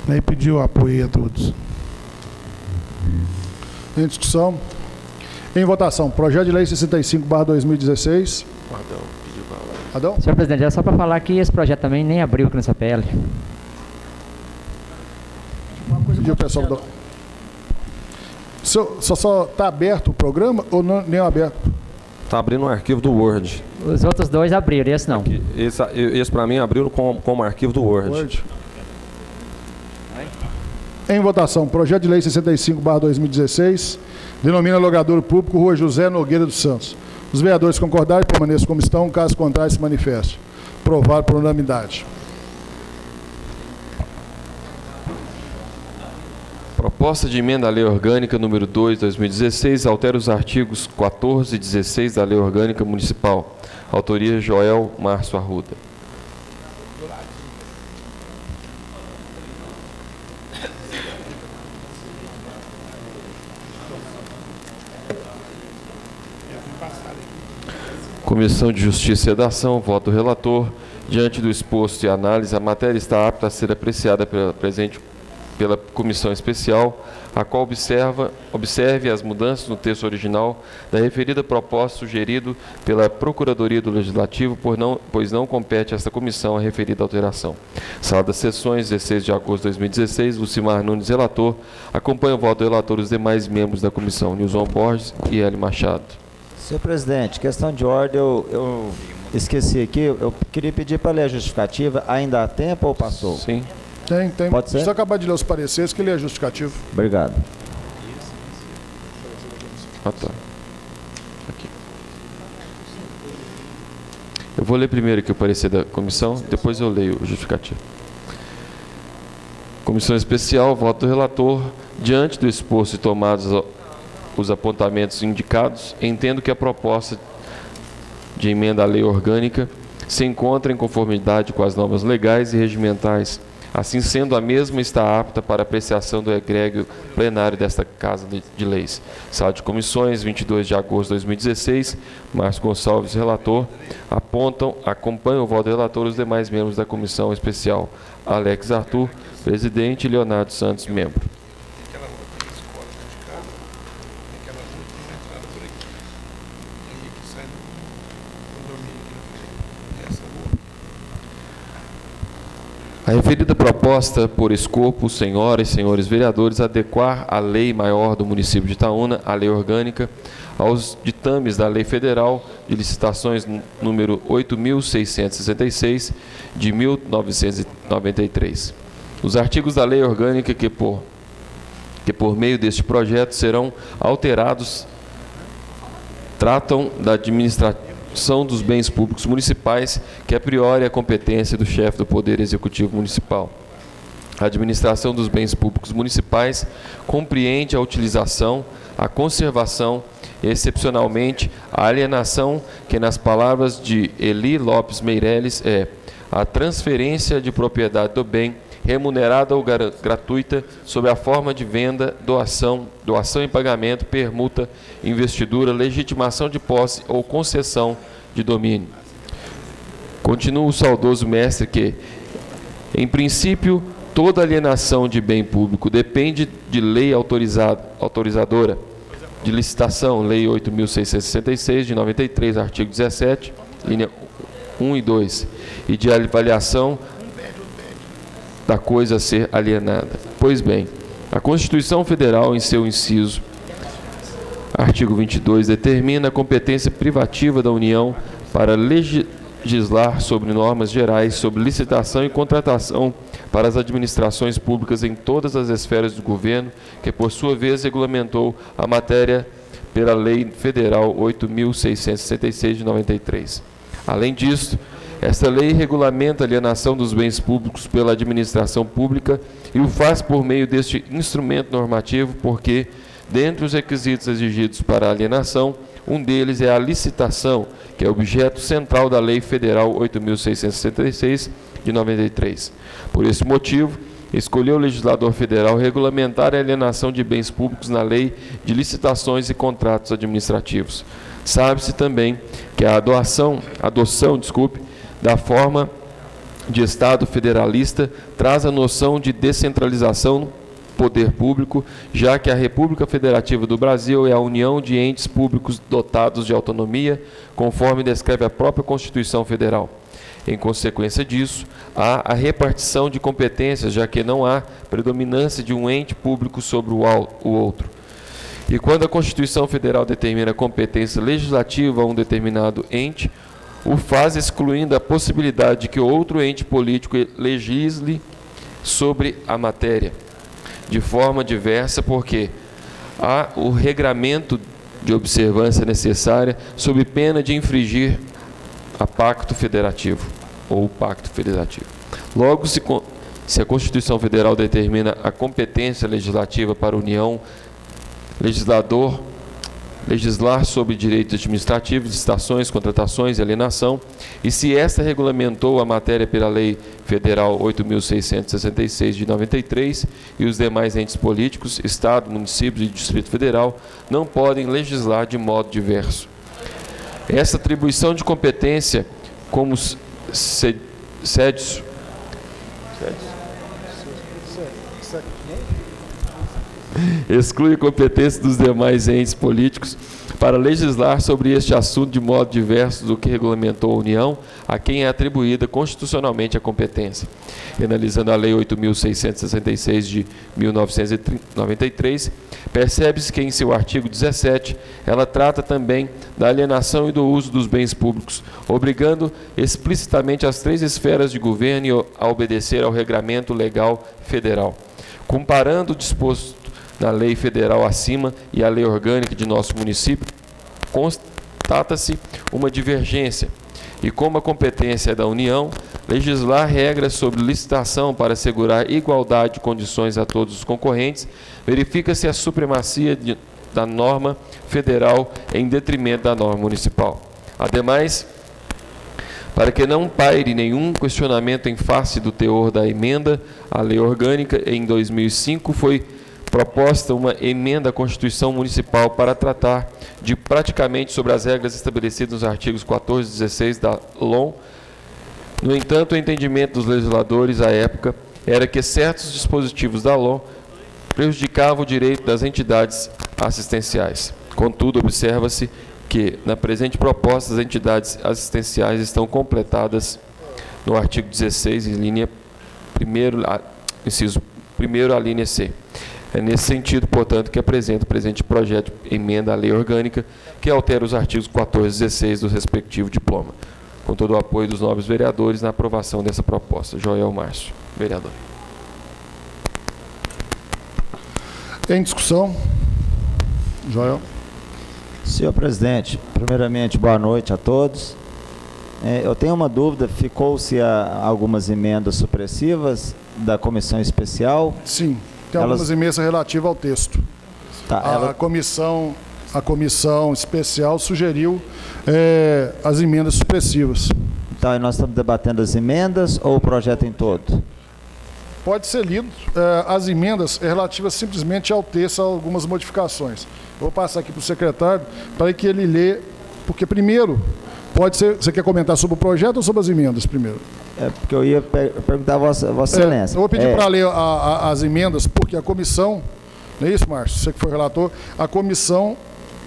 né? E pediu apoio a todos. Em discussão. Em votação, projeto de lei 65/2016. Adão? Senhor presidente, era só para falar que esse projeto também nem abriu aqui nessa PL. E o pessoal do... Só está aberto o programa ou não, nem aberto? Está abrindo um arquivo do Word. Os outros dois abriram, esse não. Esse para mim abriu como arquivo do Word. Em votação, projeto de lei 65/2016, denomina Logradouro Público Rua José Nogueira dos Santos. Os vereadores concordarem, permaneçam como estão, caso contrário, se manifeste. Aprovado por unanimidade. Proposta de emenda à Lei Orgânica número 2, 2016, altera os artigos 14 e 16 da Lei Orgânica Municipal. Autoria Joel Márcio Arruda. Comissão de Justiça e Redação, voto do relator. Diante do exposto e análise, a matéria está apta a ser apreciada pela comissão especial, a qual observe as mudanças no texto original da referida proposta sugerido pela Procuradoria do Legislativo, pois não compete a esta comissão a referida alteração. Sala das Sessões, 16 de agosto de 2016, Lucimar Nunes, relator. Acompanha o voto do relator os demais membros da comissão, Nilson Borges e Hélio Machado. Senhor presidente, questão de ordem, eu esqueci aqui, eu queria pedir para ler a justificativa. Ainda há tempo ou passou? Sim. Tem. Pode ser? Só acabar de ler os pareceres que ele é justificativo. Obrigado. Ah, tá. Aqui. Eu vou ler primeiro aqui o parecer da comissão, depois eu leio o justificativo. Comissão especial, voto do relator. Diante do exposto e tomados os apontamentos indicados, entendo que a proposta de emenda à lei orgânica se encontra em conformidade com as normas legais e regimentais. Assim sendo, a mesma está apta para apreciação do egrégio plenário desta Casa de Leis. Sala de Comissões, 22 de agosto de 2016, Márcio Gonçalves, relator. Acompanham o voto do relator os demais membros da comissão especial. Alex Arthur, presidente, e Leonardo Santos, membro. A referida proposta, por escopo, senhoras e senhores vereadores, adequar a lei maior do município de Itaúna, a lei orgânica, aos ditames da Lei Federal de Licitações número 8.666, de 1993. Os artigos da lei orgânica que por meio deste projeto serão alterados tratam da administração dos bens públicos municipais, que a priori é competência do chefe do Poder Executivo Municipal. A administração dos bens públicos municipais compreende a utilização, a conservação e, excepcionalmente, a alienação, que nas palavras de Eli Lopes Meireles é a transferência de propriedade do bem, remunerada ou gratuita, sob a forma de venda, doação em pagamento, permuta, investidura, legitimação de posse ou concessão de domínio. Continua o saudoso mestre que, em princípio, toda alienação de bem público depende de lei autorizadora de licitação, Lei 8.666, de 93, artigo 17, linha 1 e 2, e de avaliação da coisa a ser alienada. Pois bem, a Constituição Federal, em seu inciso, artigo 22, determina a competência privativa da União para legislar sobre normas gerais sobre licitação e contratação para as administrações públicas em todas as esferas do governo, que por sua vez regulamentou a matéria pela Lei Federal 8.666 de 93. Além disso, esta lei regulamenta a alienação dos bens públicos pela administração pública e o faz por meio deste instrumento normativo, porque, dentre os requisitos exigidos para a alienação, um deles é a licitação, que é objeto central da Lei Federal 8.666 de 93. Por esse motivo, escolheu o legislador federal regulamentar a alienação de bens públicos na Lei de Licitações e Contratos Administrativos. Sabe-se também que a adoção da forma de Estado federalista traz a noção de descentralização no poder público, já que a República Federativa do Brasil é a união de entes públicos dotados de autonomia, conforme descreve a própria Constituição Federal. Em consequência disso, há a repartição de competências, já que não há predominância de um ente público sobre o outro. E quando a Constituição Federal determina competência legislativa a um determinado ente, o faz excluindo a possibilidade de que outro ente político legisle sobre a matéria, de forma diversa, porque há o regramento de observância necessária sob pena de infringir a pacto federativo, ou o pacto federativo. Logo, se a Constituição Federal determina a competência legislativa para a União, legislar sobre direitos administrativos, licitações, contratações e alienação, e se esta regulamentou a matéria pela Lei Federal 8.666 de 93 e os demais entes políticos, Estado, municípios e Distrito Federal, não podem legislar de modo diverso. Essa atribuição de competência como exclui a competência dos demais entes políticos para legislar sobre este assunto de modo diverso do que regulamentou a União, a quem é atribuída constitucionalmente a competência. E analisando a Lei 8.666 de 1993, percebe-se que em seu artigo 17, ela trata também da alienação e do uso dos bens públicos, obrigando explicitamente as 3 esferas de governo a obedecer ao regramento legal federal. Comparando o disposto na lei federal acima e a lei orgânica de nosso município, constata-se uma divergência. E como a competência é da União, legislar regras sobre licitação para assegurar igualdade de condições a todos os concorrentes, verifica-se a supremacia da norma federal em detrimento da norma municipal. Ademais, para que não paire nenhum questionamento em face do teor da emenda à lei orgânica, em 2005 foi proposta uma emenda à Constituição Municipal para tratar praticamente sobre as regras estabelecidas nos artigos 14 e 16 da LOM. No entanto, o entendimento dos legisladores à época era que certos dispositivos da LOM prejudicavam o direito das entidades assistenciais. Contudo, observa-se que, na presente proposta, as entidades assistenciais estão completadas no artigo 16, em linha inciso 1º, a linha C. É nesse sentido, portanto, que apresenta o presente projeto de emenda à lei orgânica, que altera os artigos 14 e 16 do respectivo diploma. Com todo o apoio dos nobres vereadores na aprovação dessa proposta. Joel Márcio, vereador. Em discussão? Joel. Senhor presidente, primeiramente, boa noite a todos. Eu tenho uma dúvida, ficou-se algumas emendas supressivas da comissão especial? Sim. Tem algumas emendas relativas ao texto. Tá, a comissão especial sugeriu as emendas supressivas. Então, nós estamos debatendo as emendas ou o projeto em todo? Pode ser lido. As emendas relativas simplesmente ao texto, a algumas modificações. Eu vou passar aqui para o secretário para que ele lê, porque primeiro, pode ser, você quer comentar sobre o projeto ou sobre as emendas primeiro? Porque eu ia perguntar a Vossa Excelência. Eu vou pedir para ler as emendas, porque a comissão, não é isso, Márcio? Você que foi relator, a comissão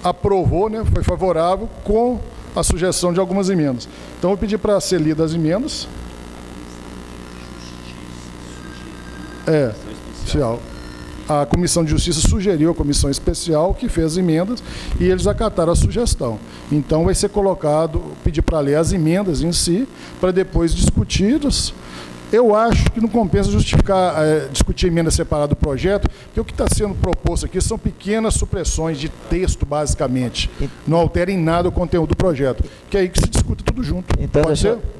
aprovou, né, foi favorável com a sugestão de algumas emendas. Então, eu vou pedir para ser lida as emendas. Especial. A Comissão de Justiça sugeriu a Comissão Especial, que fez emendas, e eles acataram a sugestão. Então, vai ser colocado, pedir para ler as emendas em si, para depois discuti-las. Eu acho que não compensa justificar, discutir emenda separada do projeto, porque o que está sendo proposto aqui são pequenas supressões de texto, basicamente. Não altera em nada o conteúdo do projeto, que é aí que se discuta tudo junto. Então,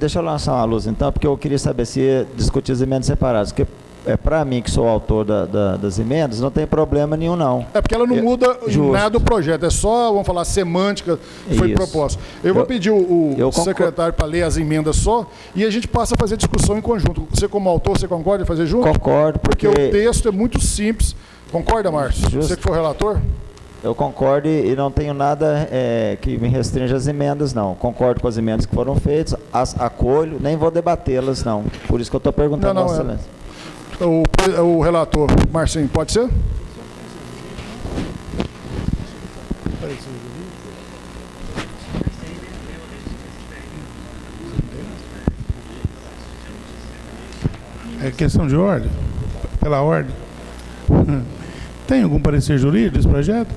deixa eu lançar uma luz, então, porque eu queria saber se ia discutir as emendas separadas, porque para mim, que sou autor das emendas, não tem problema nenhum, não. Porque ela não muda em nada o projeto, é só, vamos falar, semântica que foi proposta. Eu vou pedir o secretário para ler as emendas só, e a gente passa a fazer discussão em conjunto. Você como autor, você concorda em fazer junto? Concordo. Porque o texto é muito simples. Concorda, Márcio? Você que for relator? Eu concordo e não tenho nada que me restrinja as emendas, não. Concordo com as emendas que foram feitas, as acolho, nem vou debatê-las, não. Por isso que eu estou perguntando a Vossa Excelência. O relator, Marcinho, pode ser? É questão de ordem? Pela ordem? Tem algum parecer jurídico desse projeto?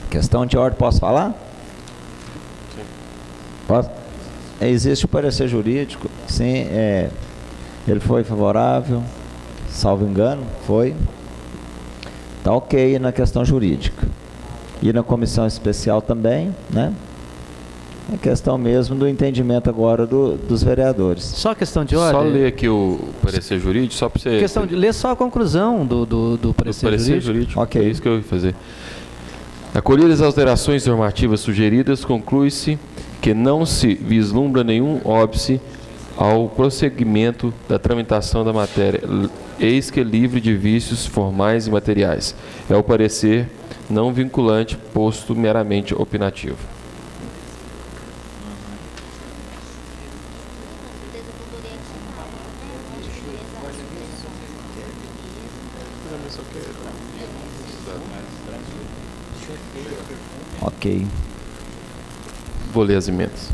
Questão de ordem, posso falar? Sim. Posso? Existe o parecer jurídico, sim, ele foi favorável, salvo engano, foi. Está ok na questão jurídica. E na comissão especial também, né? É questão mesmo do entendimento agora dos vereadores. Só questão de ordem. Só ler aqui o parecer jurídico, só para você... Questão de ler só a conclusão do parecer jurídico. Ok. É isso que eu ia fazer. Acolhidas as alterações normativas sugeridas, conclui-se que não se vislumbra nenhum óbice ao prosseguimento da tramitação da matéria, eis que livre de vícios formais e materiais. É o parecer não vinculante, posto meramente opinativo. Ok. Vou ler as emendas.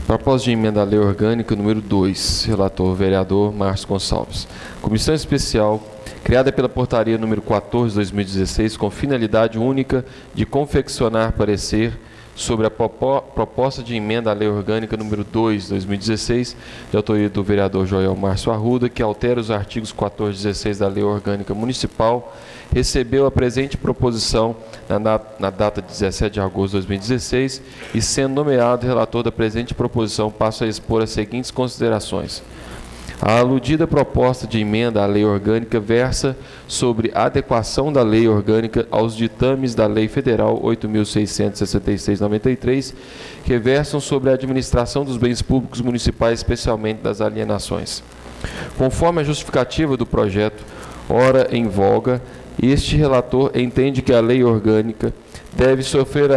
Proposta de emenda à lei orgânica número 2, relator vereador Márcio Gonçalves. Comissão especial criada pela portaria número 14/2016 com finalidade única de confeccionar parecer sobre a proposta de emenda à lei orgânica número 2/2016, de autoria do vereador Joel Márcio Arruda, que altera os artigos 14 e 16 da lei orgânica municipal, recebeu a presente proposição na data de 17 de agosto de 2016 e, sendo nomeado relator da presente proposição, passo a expor as seguintes considerações. A aludida proposta de emenda à lei orgânica versa sobre a adequação da lei orgânica aos ditames da Lei Federal 8.666/93, que versam sobre a administração dos bens públicos municipais, especialmente das alienações. Conforme a justificativa do projeto, ora em voga, este relator entende que a lei orgânica deve sofrer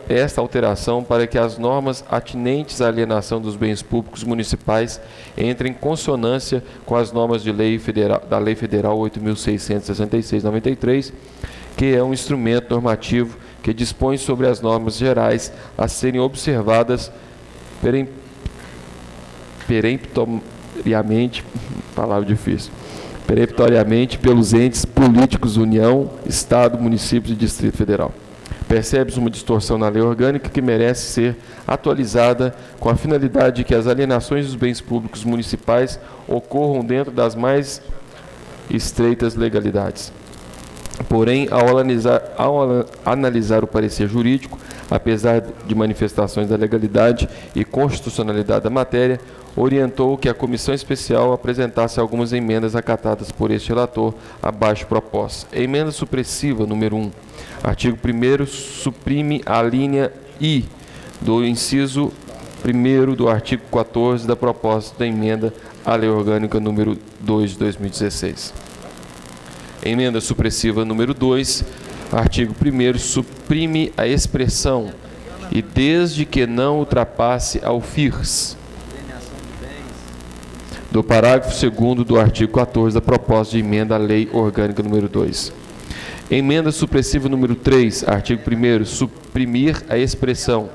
esta alteração para que as normas atinentes à alienação dos bens públicos municipais entrem em consonância com as normas de lei federal, da Lei Federal 8.666/93, que é um instrumento normativo que dispõe sobre as normas gerais a serem observadas peremptoriamente pelos entes políticos União, Estado, municípios e Distrito Federal. Percebe-se uma distorção na lei orgânica que merece ser atualizada com a finalidade de que as alienações dos bens públicos municipais ocorram dentro das mais estreitas legalidades. Porém, ao analisar o parecer jurídico, apesar de manifestações da legalidade e constitucionalidade da matéria, orientou que a comissão especial apresentasse algumas emendas acatadas por este relator, abaixo propostas. Emenda supressiva número 1. Artigo 1º suprime a linha I do inciso 1º do artigo 14 da proposta da emenda à lei orgânica número 2 de 2016. Emenda supressiva número 2. Artigo 1º suprime a expressão "e desde que não ultrapasse ao FIRS" do parágrafo 2º do artigo 14 da proposta de emenda à lei orgânica número 2. Emenda supressiva número 3, artigo 1º, suprimir a expressão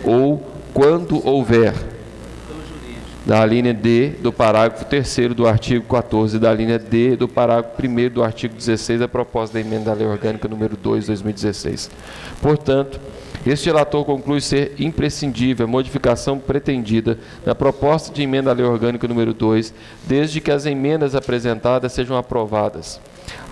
"ou quando houver" da linha D do parágrafo 3º do artigo 14 e da linha D do parágrafo 1º do artigo 16 da proposta da emenda à lei orgânica número 2 de 2016. Portanto, este relator conclui ser imprescindível a modificação pretendida na proposta de emenda à lei orgânica número 2, desde que as emendas apresentadas sejam aprovadas.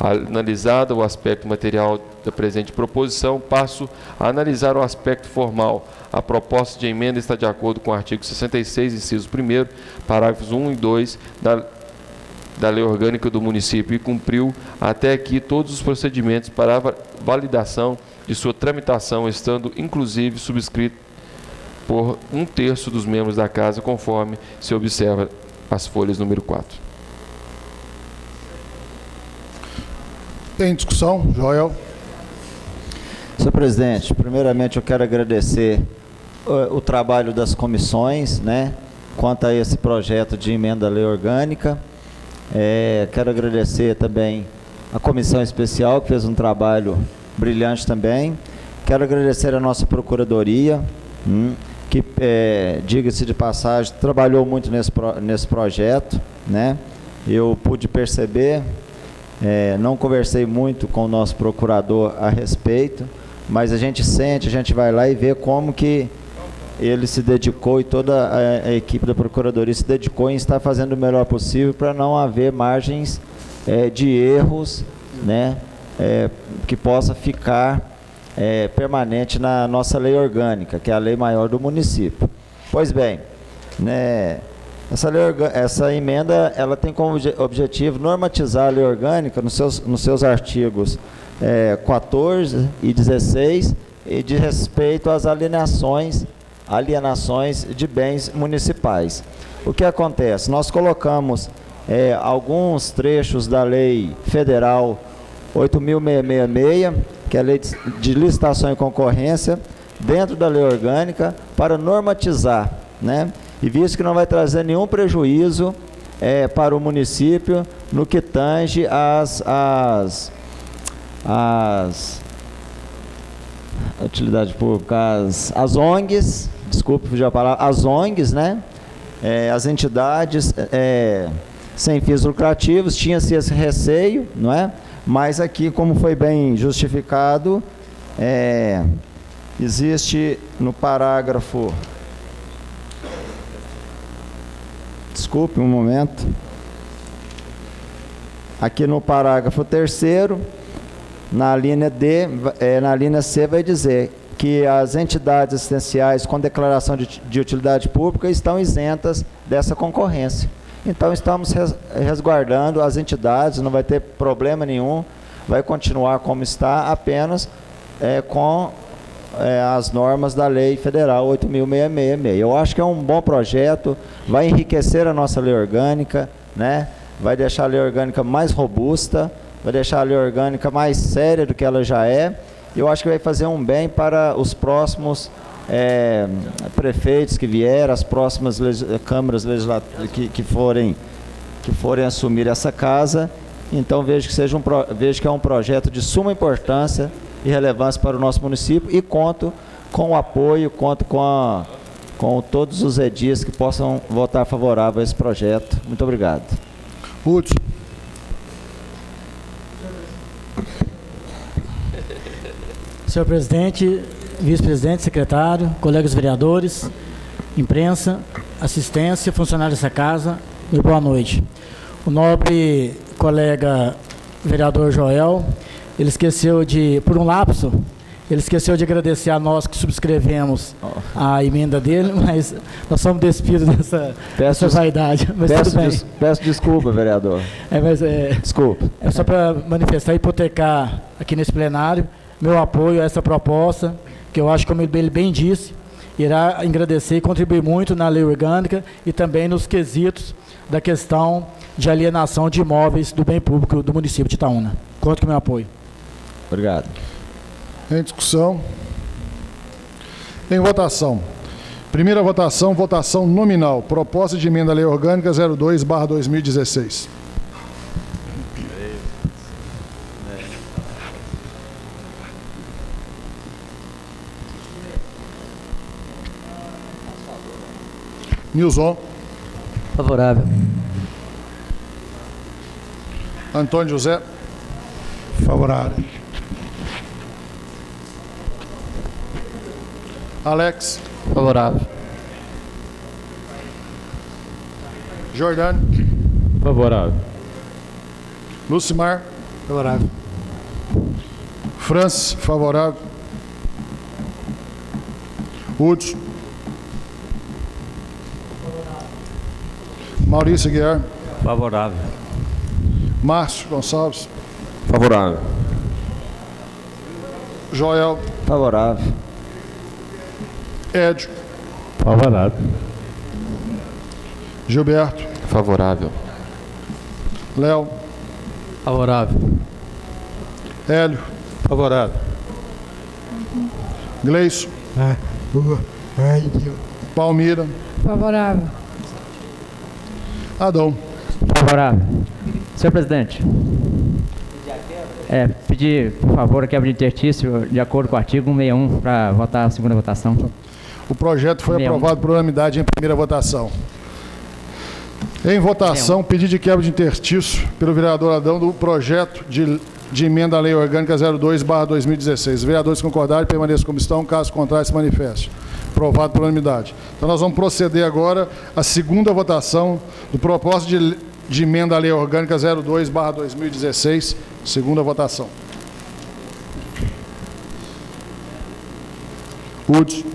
Analisado o aspecto material da presente proposição, passo a analisar o aspecto formal. A proposta de emenda está de acordo com o artigo 66, inciso 1º, parágrafos 1 e 2 da Lei Orgânica do Município e cumpriu até aqui todos os procedimentos para a validação de sua tramitação, estando inclusive subscrito por 1/3 dos membros da Casa, conforme se observa as folhas número 4. Tem discussão? Joel. Senhor presidente, primeiramente eu quero agradecer o trabalho das comissões, né, quanto a esse projeto de emenda à lei orgânica. Quero agradecer também a comissão especial, que fez um trabalho brilhante também. Quero agradecer a nossa procuradoria, que, diga-se de passagem, trabalhou muito nesse projeto, né? Eu pude perceber, não conversei muito com o nosso procurador a respeito, mas a gente vai lá e vê como que ele se dedicou e toda a equipe da Procuradoria se dedicou em estar fazendo o melhor possível para não haver margens de erros, né, que possa ficar permanente na nossa lei orgânica, que é a lei maior do município. Pois bem, né, essa emenda ela tem como objetivo normatizar a lei orgânica nos seus artigos 14 e 16 e de respeito às alienações de bens municipais. O que acontece? Nós colocamos alguns trechos da lei federal 8.666, que é a lei de licitação e concorrência, dentro da lei orgânica para normatizar, né? E visto que não vai trazer nenhum prejuízo para o município no que tange as utilidade pública, as ONGs, desculpe fugir a palavra, as ONGs, né? As entidades sem fins lucrativos, tinha-se esse receio, não é? Mas aqui, como foi bem justificado, existe no parágrafo... Desculpe um momento. Aqui no parágrafo 3º, na linha D, na linha C vai dizer que as entidades assistenciais com declaração de utilidade pública estão isentas dessa concorrência. Então, estamos resguardando as entidades, não vai ter problema nenhum, vai continuar como está, apenas com as normas da Lei Federal 8.666. Eu acho que é um bom projeto, vai enriquecer a nossa lei orgânica, né? Vai deixar a lei orgânica mais robusta, vai deixar a lei orgânica mais séria do que ela já é. Eu acho que vai fazer um bem para os próximos prefeitos que vierem, as próximas câmaras legislativas que forem assumir essa casa. Então vejo que é um projeto de suma importância e relevância para o nosso município e conto com o apoio, conto com todos os edis que possam votar favorável a esse projeto. Muito obrigado. Hudson. Senhor presidente, vice-presidente, secretário, colegas vereadores, imprensa, assistência, funcionários dessa casa, e boa noite. O nobre colega vereador Joel, ele esqueceu por um lapso, ele esqueceu de agradecer a nós que subscrevemos a emenda dele, mas nós somos despidos dessa vaidade. Mas tudo bem. Peço desculpa, vereador. Desculpa. É só para manifestar e hipotecar aqui nesse plenário meu apoio a essa proposta, que eu acho, como ele bem disse, irá agradecer e contribuir muito na lei orgânica e também nos quesitos da questão de alienação de imóveis do bem público do município de Itaúna. Conto com o meu apoio. Obrigado. Em discussão. Em votação. Primeira votação, votação nominal. Proposta de emenda à lei orgânica 02/2016. Nilson. Favorável. Antônio José. Favorável. Alex. Favorável. Jordano. Favorável. Lucimar. Favorável. Francis. Favorável. Hudson. Maurício Guiar. Favorável. Márcio Gonçalves. Favorável. Joel. Favorável. Édio. Favorável. Gilberto. Favorável. Léo. Favorável. Hélio. Favorável. Gleison. Palmira. Favorável. Adão. Favorável. Senhor presidente, pedir, por favor, a quebra de interstício de acordo com o artigo 161 para votar a segunda votação. O projeto foi aprovado por unanimidade em primeira votação. Em votação, pedido de quebra de interstício pelo vereador Adão do projeto de emenda à lei orgânica 02/2016. Os vereadores concordarem, permaneçam como estão, caso contrário, se manifeste. Aprovado por unanimidade. Então, nós vamos proceder agora à segunda votação do propósito de emenda à lei orgânica 02/2016. Segunda votação. Hudson.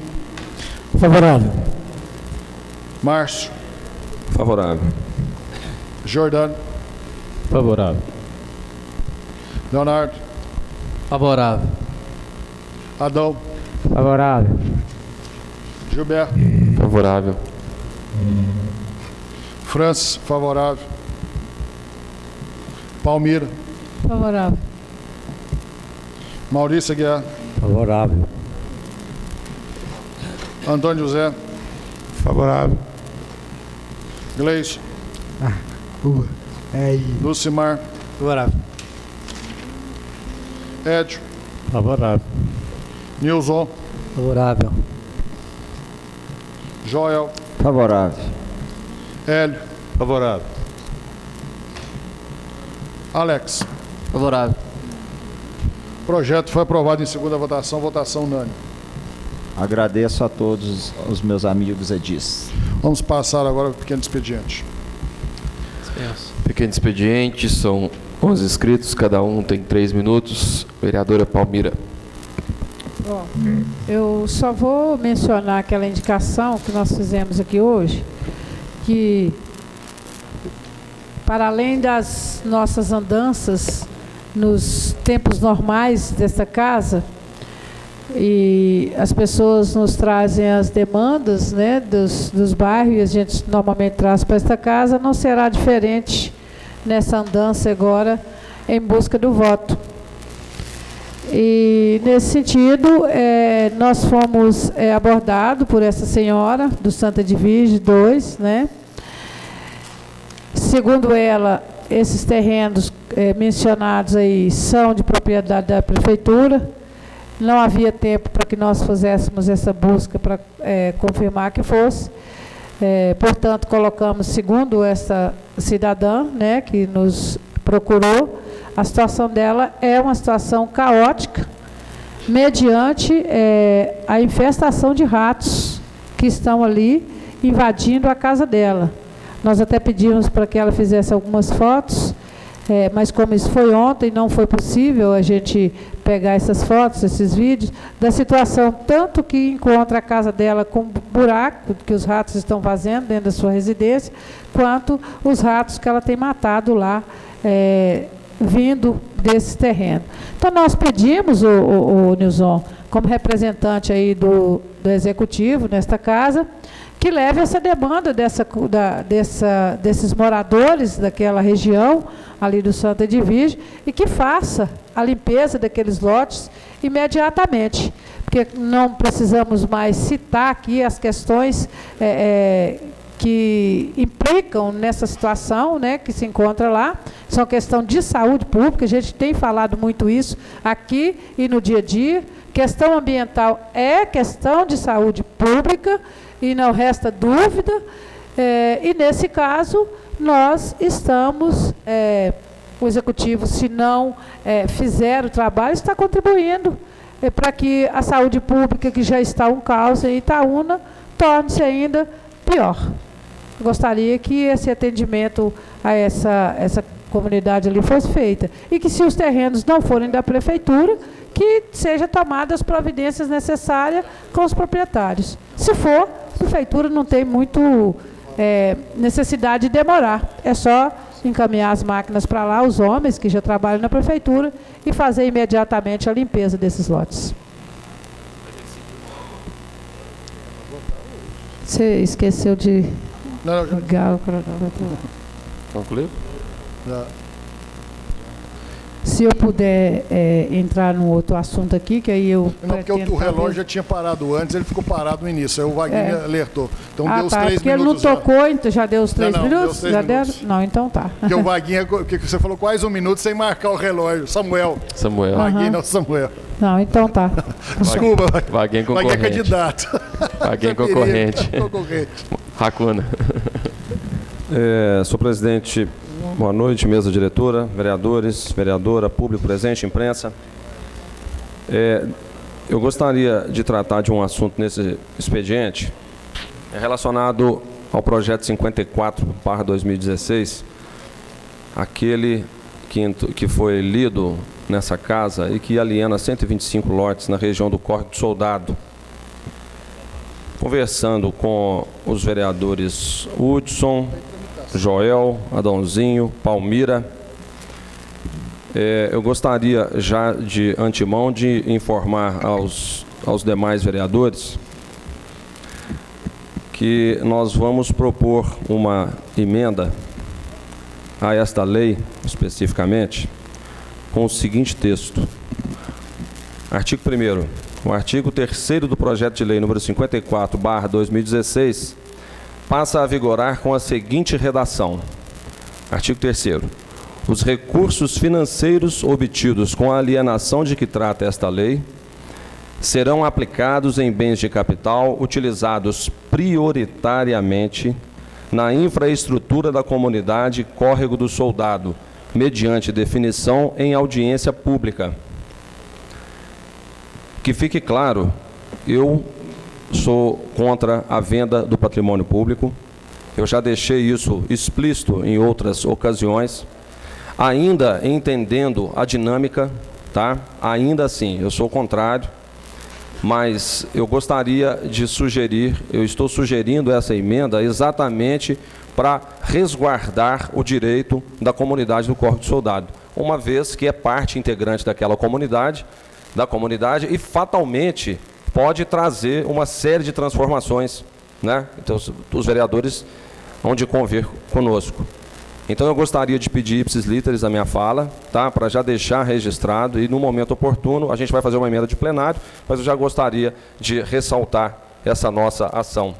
Favorável. Márcio. Favorável. Jordano. Favorável. Leonardo. Favorável. Adão. Favorável. Gilberto. Favorável. Francis, favorável. Palmira. Favorável. Maurício Aguiar. Favorável. Antônio José. Favorável. Gleison. Lucimar. Favorável. Édio. Favorável. Nilson. Favorável. Joel. Favorável. Hélio. Favorável. Alex. Favorável. O projeto foi aprovado em segunda votação, votação unânime. Agradeço a todos os meus amigos edis. Vamos passar agora para o pequeno expediente. Pequeno expediente, são 11 inscritos, cada um tem 3 minutos. Vereadora Palmira. Bom, eu só vou mencionar aquela indicação que nós fizemos aqui hoje, que para além das nossas andanças nos tempos normais desta casa, e as pessoas nos trazem as demandas, né, dos bairros, e a gente normalmente traz para esta casa, não será diferente nessa andança agora em busca do voto. E nesse sentido, nós fomos abordados por essa senhora do Santa Edvige 2, né? Segundo ela, esses terrenos mencionados aí são de propriedade da prefeitura. Não havia tempo para que nós fizéssemos essa busca para confirmar que fosse. Portanto, colocamos, segundo essa cidadã, né, que nos procurou, a situação dela é uma situação caótica, mediante a infestação de ratos que estão ali invadindo a casa dela. Nós até pedimos para que ela fizesse algumas fotos, mas como isso foi ontem, não foi possível a gente pegar essas fotos, esses vídeos, da situação tanto que encontra a casa dela com buraco que os ratos estão fazendo dentro da sua residência, quanto os ratos que ela tem matado lá, vindo desse terreno. Então nós pedimos, o Nilson, como representante aí do Executivo nesta casa, que leve essa demanda desses moradores daquela região ali do Santa Edvige e que faça a limpeza daqueles lotes imediatamente, porque não precisamos mais citar aqui as questões que implicam nessa situação, né, que se encontra lá. São questão de saúde pública, a gente tem falado muito isso aqui e no dia a dia. Questão ambiental é questão de saúde pública, e não resta dúvida, e nesse caso nós estamos, o Executivo, se não fizer o trabalho, está contribuindo para que a saúde pública, que já está um caos em Itaúna, torne-se ainda pior. Gostaria que esse atendimento a essa comunidade ali fosse feita, e que, se os terrenos não forem da prefeitura, que seja tomadas as providências necessárias com os proprietários. Se for, a prefeitura não tem muito necessidade de demorar. É só encaminhar as máquinas para lá, os homens que já trabalham na prefeitura, e fazer imediatamente a limpeza desses lotes. Você esqueceu de ligar o cronômetro? Concluiu? Se eu puder entrar num outro assunto aqui, que aí eu... Não, porque o relógio já tinha parado antes, ele ficou parado no início, aí o Vaguinho alertou. Então deu os 3 minutos. Porque ele não tocou, então já deu os 3 minutos? Deu os 3 minutos. Não, então tá. Porque o Vaguinho, que você falou quase 1 minuto sem marcar o relógio. Samuel. Vaguinho, não, Samuel. Não, então tá. Desculpa. Vaguinho concorrente. Vaguinho é candidato. Vaguinho concorrente. Racuna. Senhor presidente, boa noite, mesa diretora, vereadores, vereadora, público presente, imprensa. Eu gostaria de tratar de um assunto nesse expediente relacionado ao projeto 54/2016, aquele que foi lido nessa casa e que aliena 125 lotes na região do Córrego do Soldado, conversando com os vereadores Hudson, Joel, Adãozinho, Palmira, eu gostaria já de antemão de informar aos demais vereadores que nós vamos propor uma emenda a esta lei, especificamente, com o seguinte texto. Artigo 1º. O artigo 3º do projeto de lei número 54/2016 passa a vigorar com a seguinte redação. Artigo 3º. Os recursos financeiros obtidos com a alienação de que trata esta lei serão aplicados em bens de capital utilizados prioritariamente na infraestrutura da comunidade Córrego do Soldado, mediante definição em audiência pública. Que fique claro, eu sou contra a venda do patrimônio público. Eu já deixei isso explícito em outras ocasiões, ainda entendendo a dinâmica, tá? Ainda assim, eu sou contrário, mas eu gostaria de sugerir, eu estou sugerindo essa emenda exatamente para resguardar o direito da comunidade do Córrego do Soldado, uma vez que é parte integrante daquela comunidade, e fatalmente pode trazer uma série de transformações, né? Então, os vereadores vão de convir conosco. Então, eu gostaria de pedir ipsis literis a minha fala, tá? Para já deixar registrado e, no momento oportuno, a gente vai fazer uma emenda de plenário, mas eu já gostaria de ressaltar essa nossa ação.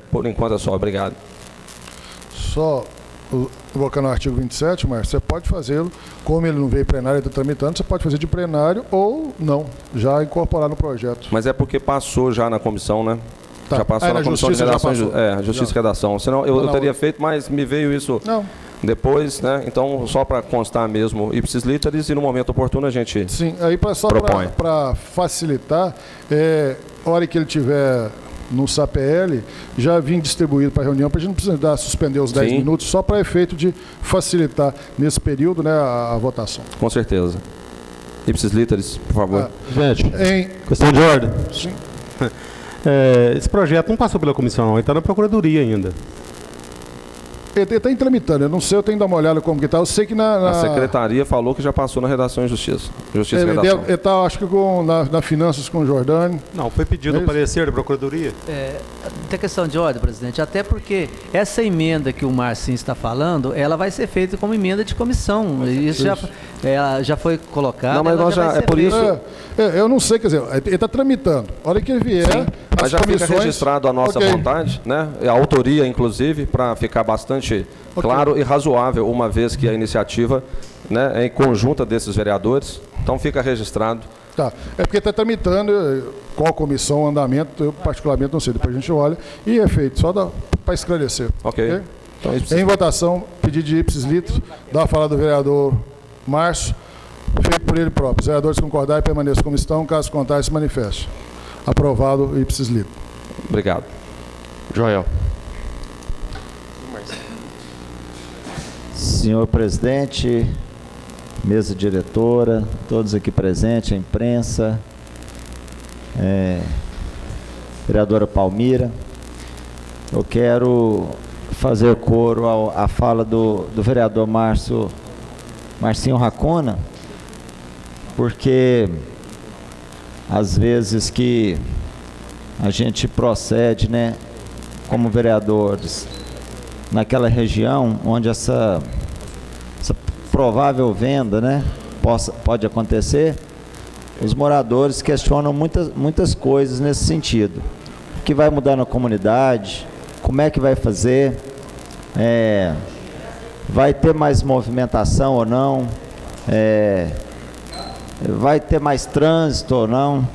Por enquanto é só. Obrigado. Só colocando o artigo 27, Márcio, você pode fazê-lo, como ele não veio plenário e está tramitando, você pode fazer de plenário ou não, já incorporar no projeto. Mas é porque passou já na comissão, né? Tá. Já passou na comissão de redação. Justiça e Redação. Senão eu teria feito, mas me veio isso depois, né? Então, só para constar mesmo, ipsis literis, e no momento oportuno a gente só para facilitar, a hora que ele tiver no SAPL, já vim distribuído para a reunião, para a gente não precisar suspender os 10 minutos, só para efeito de facilitar nesse período, né, a votação. Com certeza. Ipsis literis, por favor. Gente, questão de ordem. Sim. Esse projeto não passou pela comissão, não. Ele está na Procuradoria ainda. Ele está tramitando, eu não sei, eu tenho que dar uma olhada como que está. Eu sei que A Secretaria falou que já passou na Redação e Justiça. Justiça e Redação. Ele está, acho que na Finanças com o Jordani. Não, foi pedido o parecer da Procuradoria. Tem questão de ordem, presidente, até porque essa emenda que o Marcinho está falando, ela vai ser feita como emenda de comissão. Isso já foi colocado. Não, mas nós é por isso. Eu não sei, quer dizer, ele está tramitando. A hora que ele vier, mas já fica registrado a nossa vontade, né? A autoria, inclusive, para ficar bastante claro e razoável, uma vez que a iniciativa, né, é em conjunta desses vereadores. Então fica registrado. Tá. É porque está tramitando qual comissão, o andamento, eu particularmente não sei, depois a gente olha, e é feito, só para esclarecer. Ok. Então, em votação, pedido de ipsis literis, da fala do vereador Márcio, feito por ele próprio. Os vereadores concordarem, permaneçam como estão, caso contrário, se manifeste. Aprovado, ipsis literis. Obrigado. Joel. Senhor presidente, mesa diretora, todos aqui presentes, a imprensa, vereadora Palmira, eu quero fazer coro à fala do vereador Marcinho Racona, porque às vezes que a gente procede, né, como vereadores, naquela região onde essa provável venda, né, pode acontecer, os moradores questionam muitas coisas nesse sentido. O que vai mudar na comunidade? Como é que vai fazer? Vai ter mais movimentação ou não? Vai ter mais trânsito ou não?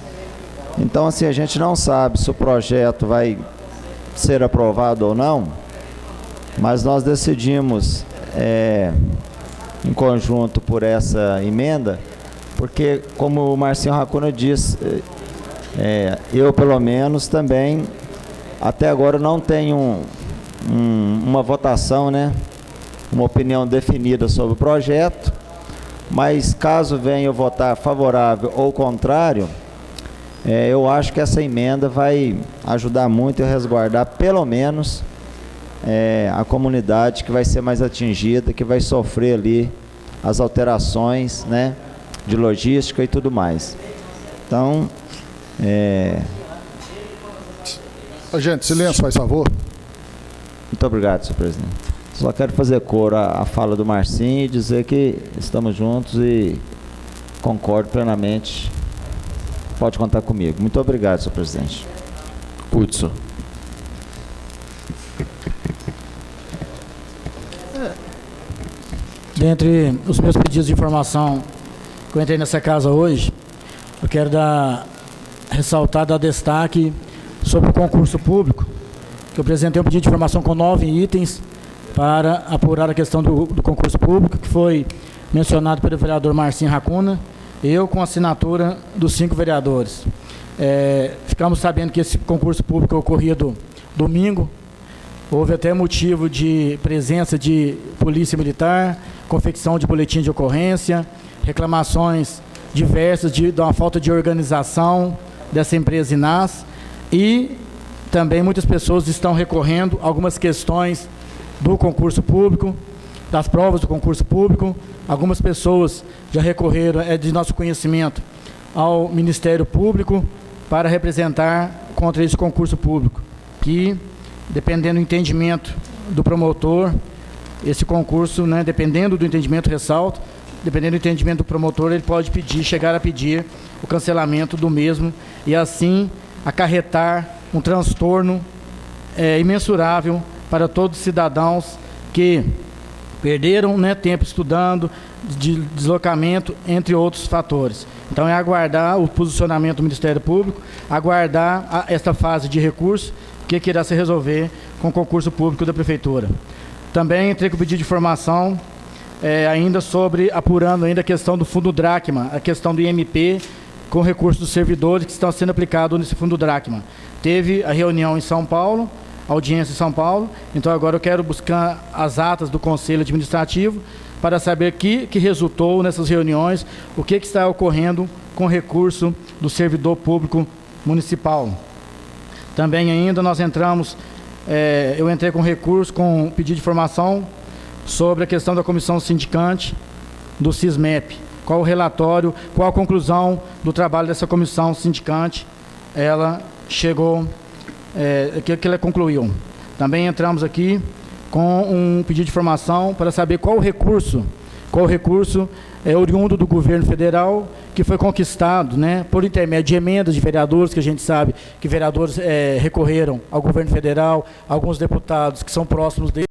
Então, assim, a gente não sabe se o projeto vai ser aprovado ou não, mas nós decidimos em conjunto por essa emenda, porque, como o Marcinho Racona disse, eu, pelo menos, também, até agora, não tenho uma votação, né, uma opinião definida sobre o projeto, mas caso venha eu votar favorável ou contrário, eu acho que essa emenda vai ajudar muito a resguardar, pelo menos, a comunidade que vai ser mais atingida, que vai sofrer ali as alterações, né, de logística e tudo mais. Então, Gente, silêncio, faz favor. Muito obrigado, senhor presidente. Só quero fazer coro à fala do Marcinho e dizer que estamos juntos e concordo plenamente. Pode contar comigo. Muito obrigado, senhor presidente. Hudson. Dentre os meus pedidos de informação que eu entrei nessa casa hoje, eu quero ressaltar, dar destaque sobre o concurso público, que eu apresentei um pedido de informação com 9 itens para apurar a questão do concurso público, que foi mencionado pelo vereador Marcinho Racuna, eu com assinatura dos 5 vereadores. Ficamos sabendo que esse concurso público ocorrido domingo, houve até motivo de presença de polícia militar, confecção de boletim de ocorrência, reclamações diversas de uma falta de organização dessa empresa INAS, e também muitas pessoas estão recorrendo a algumas questões do concurso público, das provas do concurso público. Algumas pessoas já recorreram, de nosso conhecimento, ao Ministério Público para representar contra esse concurso público, que, dependendo do entendimento do promotor, esse concurso, né, dependendo do entendimento, ressalto, dependendo do entendimento do promotor, ele pode chegar a pedir o cancelamento do mesmo e assim acarretar um transtorno imensurável para todos os cidadãos que perderam, né, tempo estudando, de deslocamento, entre outros fatores. Então é aguardar o posicionamento do Ministério Público, aguardar esta fase de recurso que irá se resolver com o concurso público da Prefeitura. Também entrei com pedido de informação ainda sobre, apurando ainda a questão do Fundo Dracma, a questão do IMP com recursos dos servidores que estão sendo aplicados nesse Fundo Dracma. Teve a reunião em São Paulo, audiência em São Paulo, então agora eu quero buscar as atas do Conselho Administrativo para saber que resultou nessas reuniões, o que está ocorrendo com o recurso do servidor público municipal. Também ainda nós entramos, eu entrei com recurso, com pedido de informação sobre a questão da comissão sindicante do SISMEP. Qual o relatório, qual a conclusão do trabalho dessa comissão sindicante, ela chegou, que ela concluiu. Também entramos aqui com um pedido de informação para saber qual o recurso oriundo do governo federal que foi conquistado, né, por intermédio de emendas de vereadores, que a gente sabe que vereadores recorreram ao governo federal, alguns deputados que são próximos dele,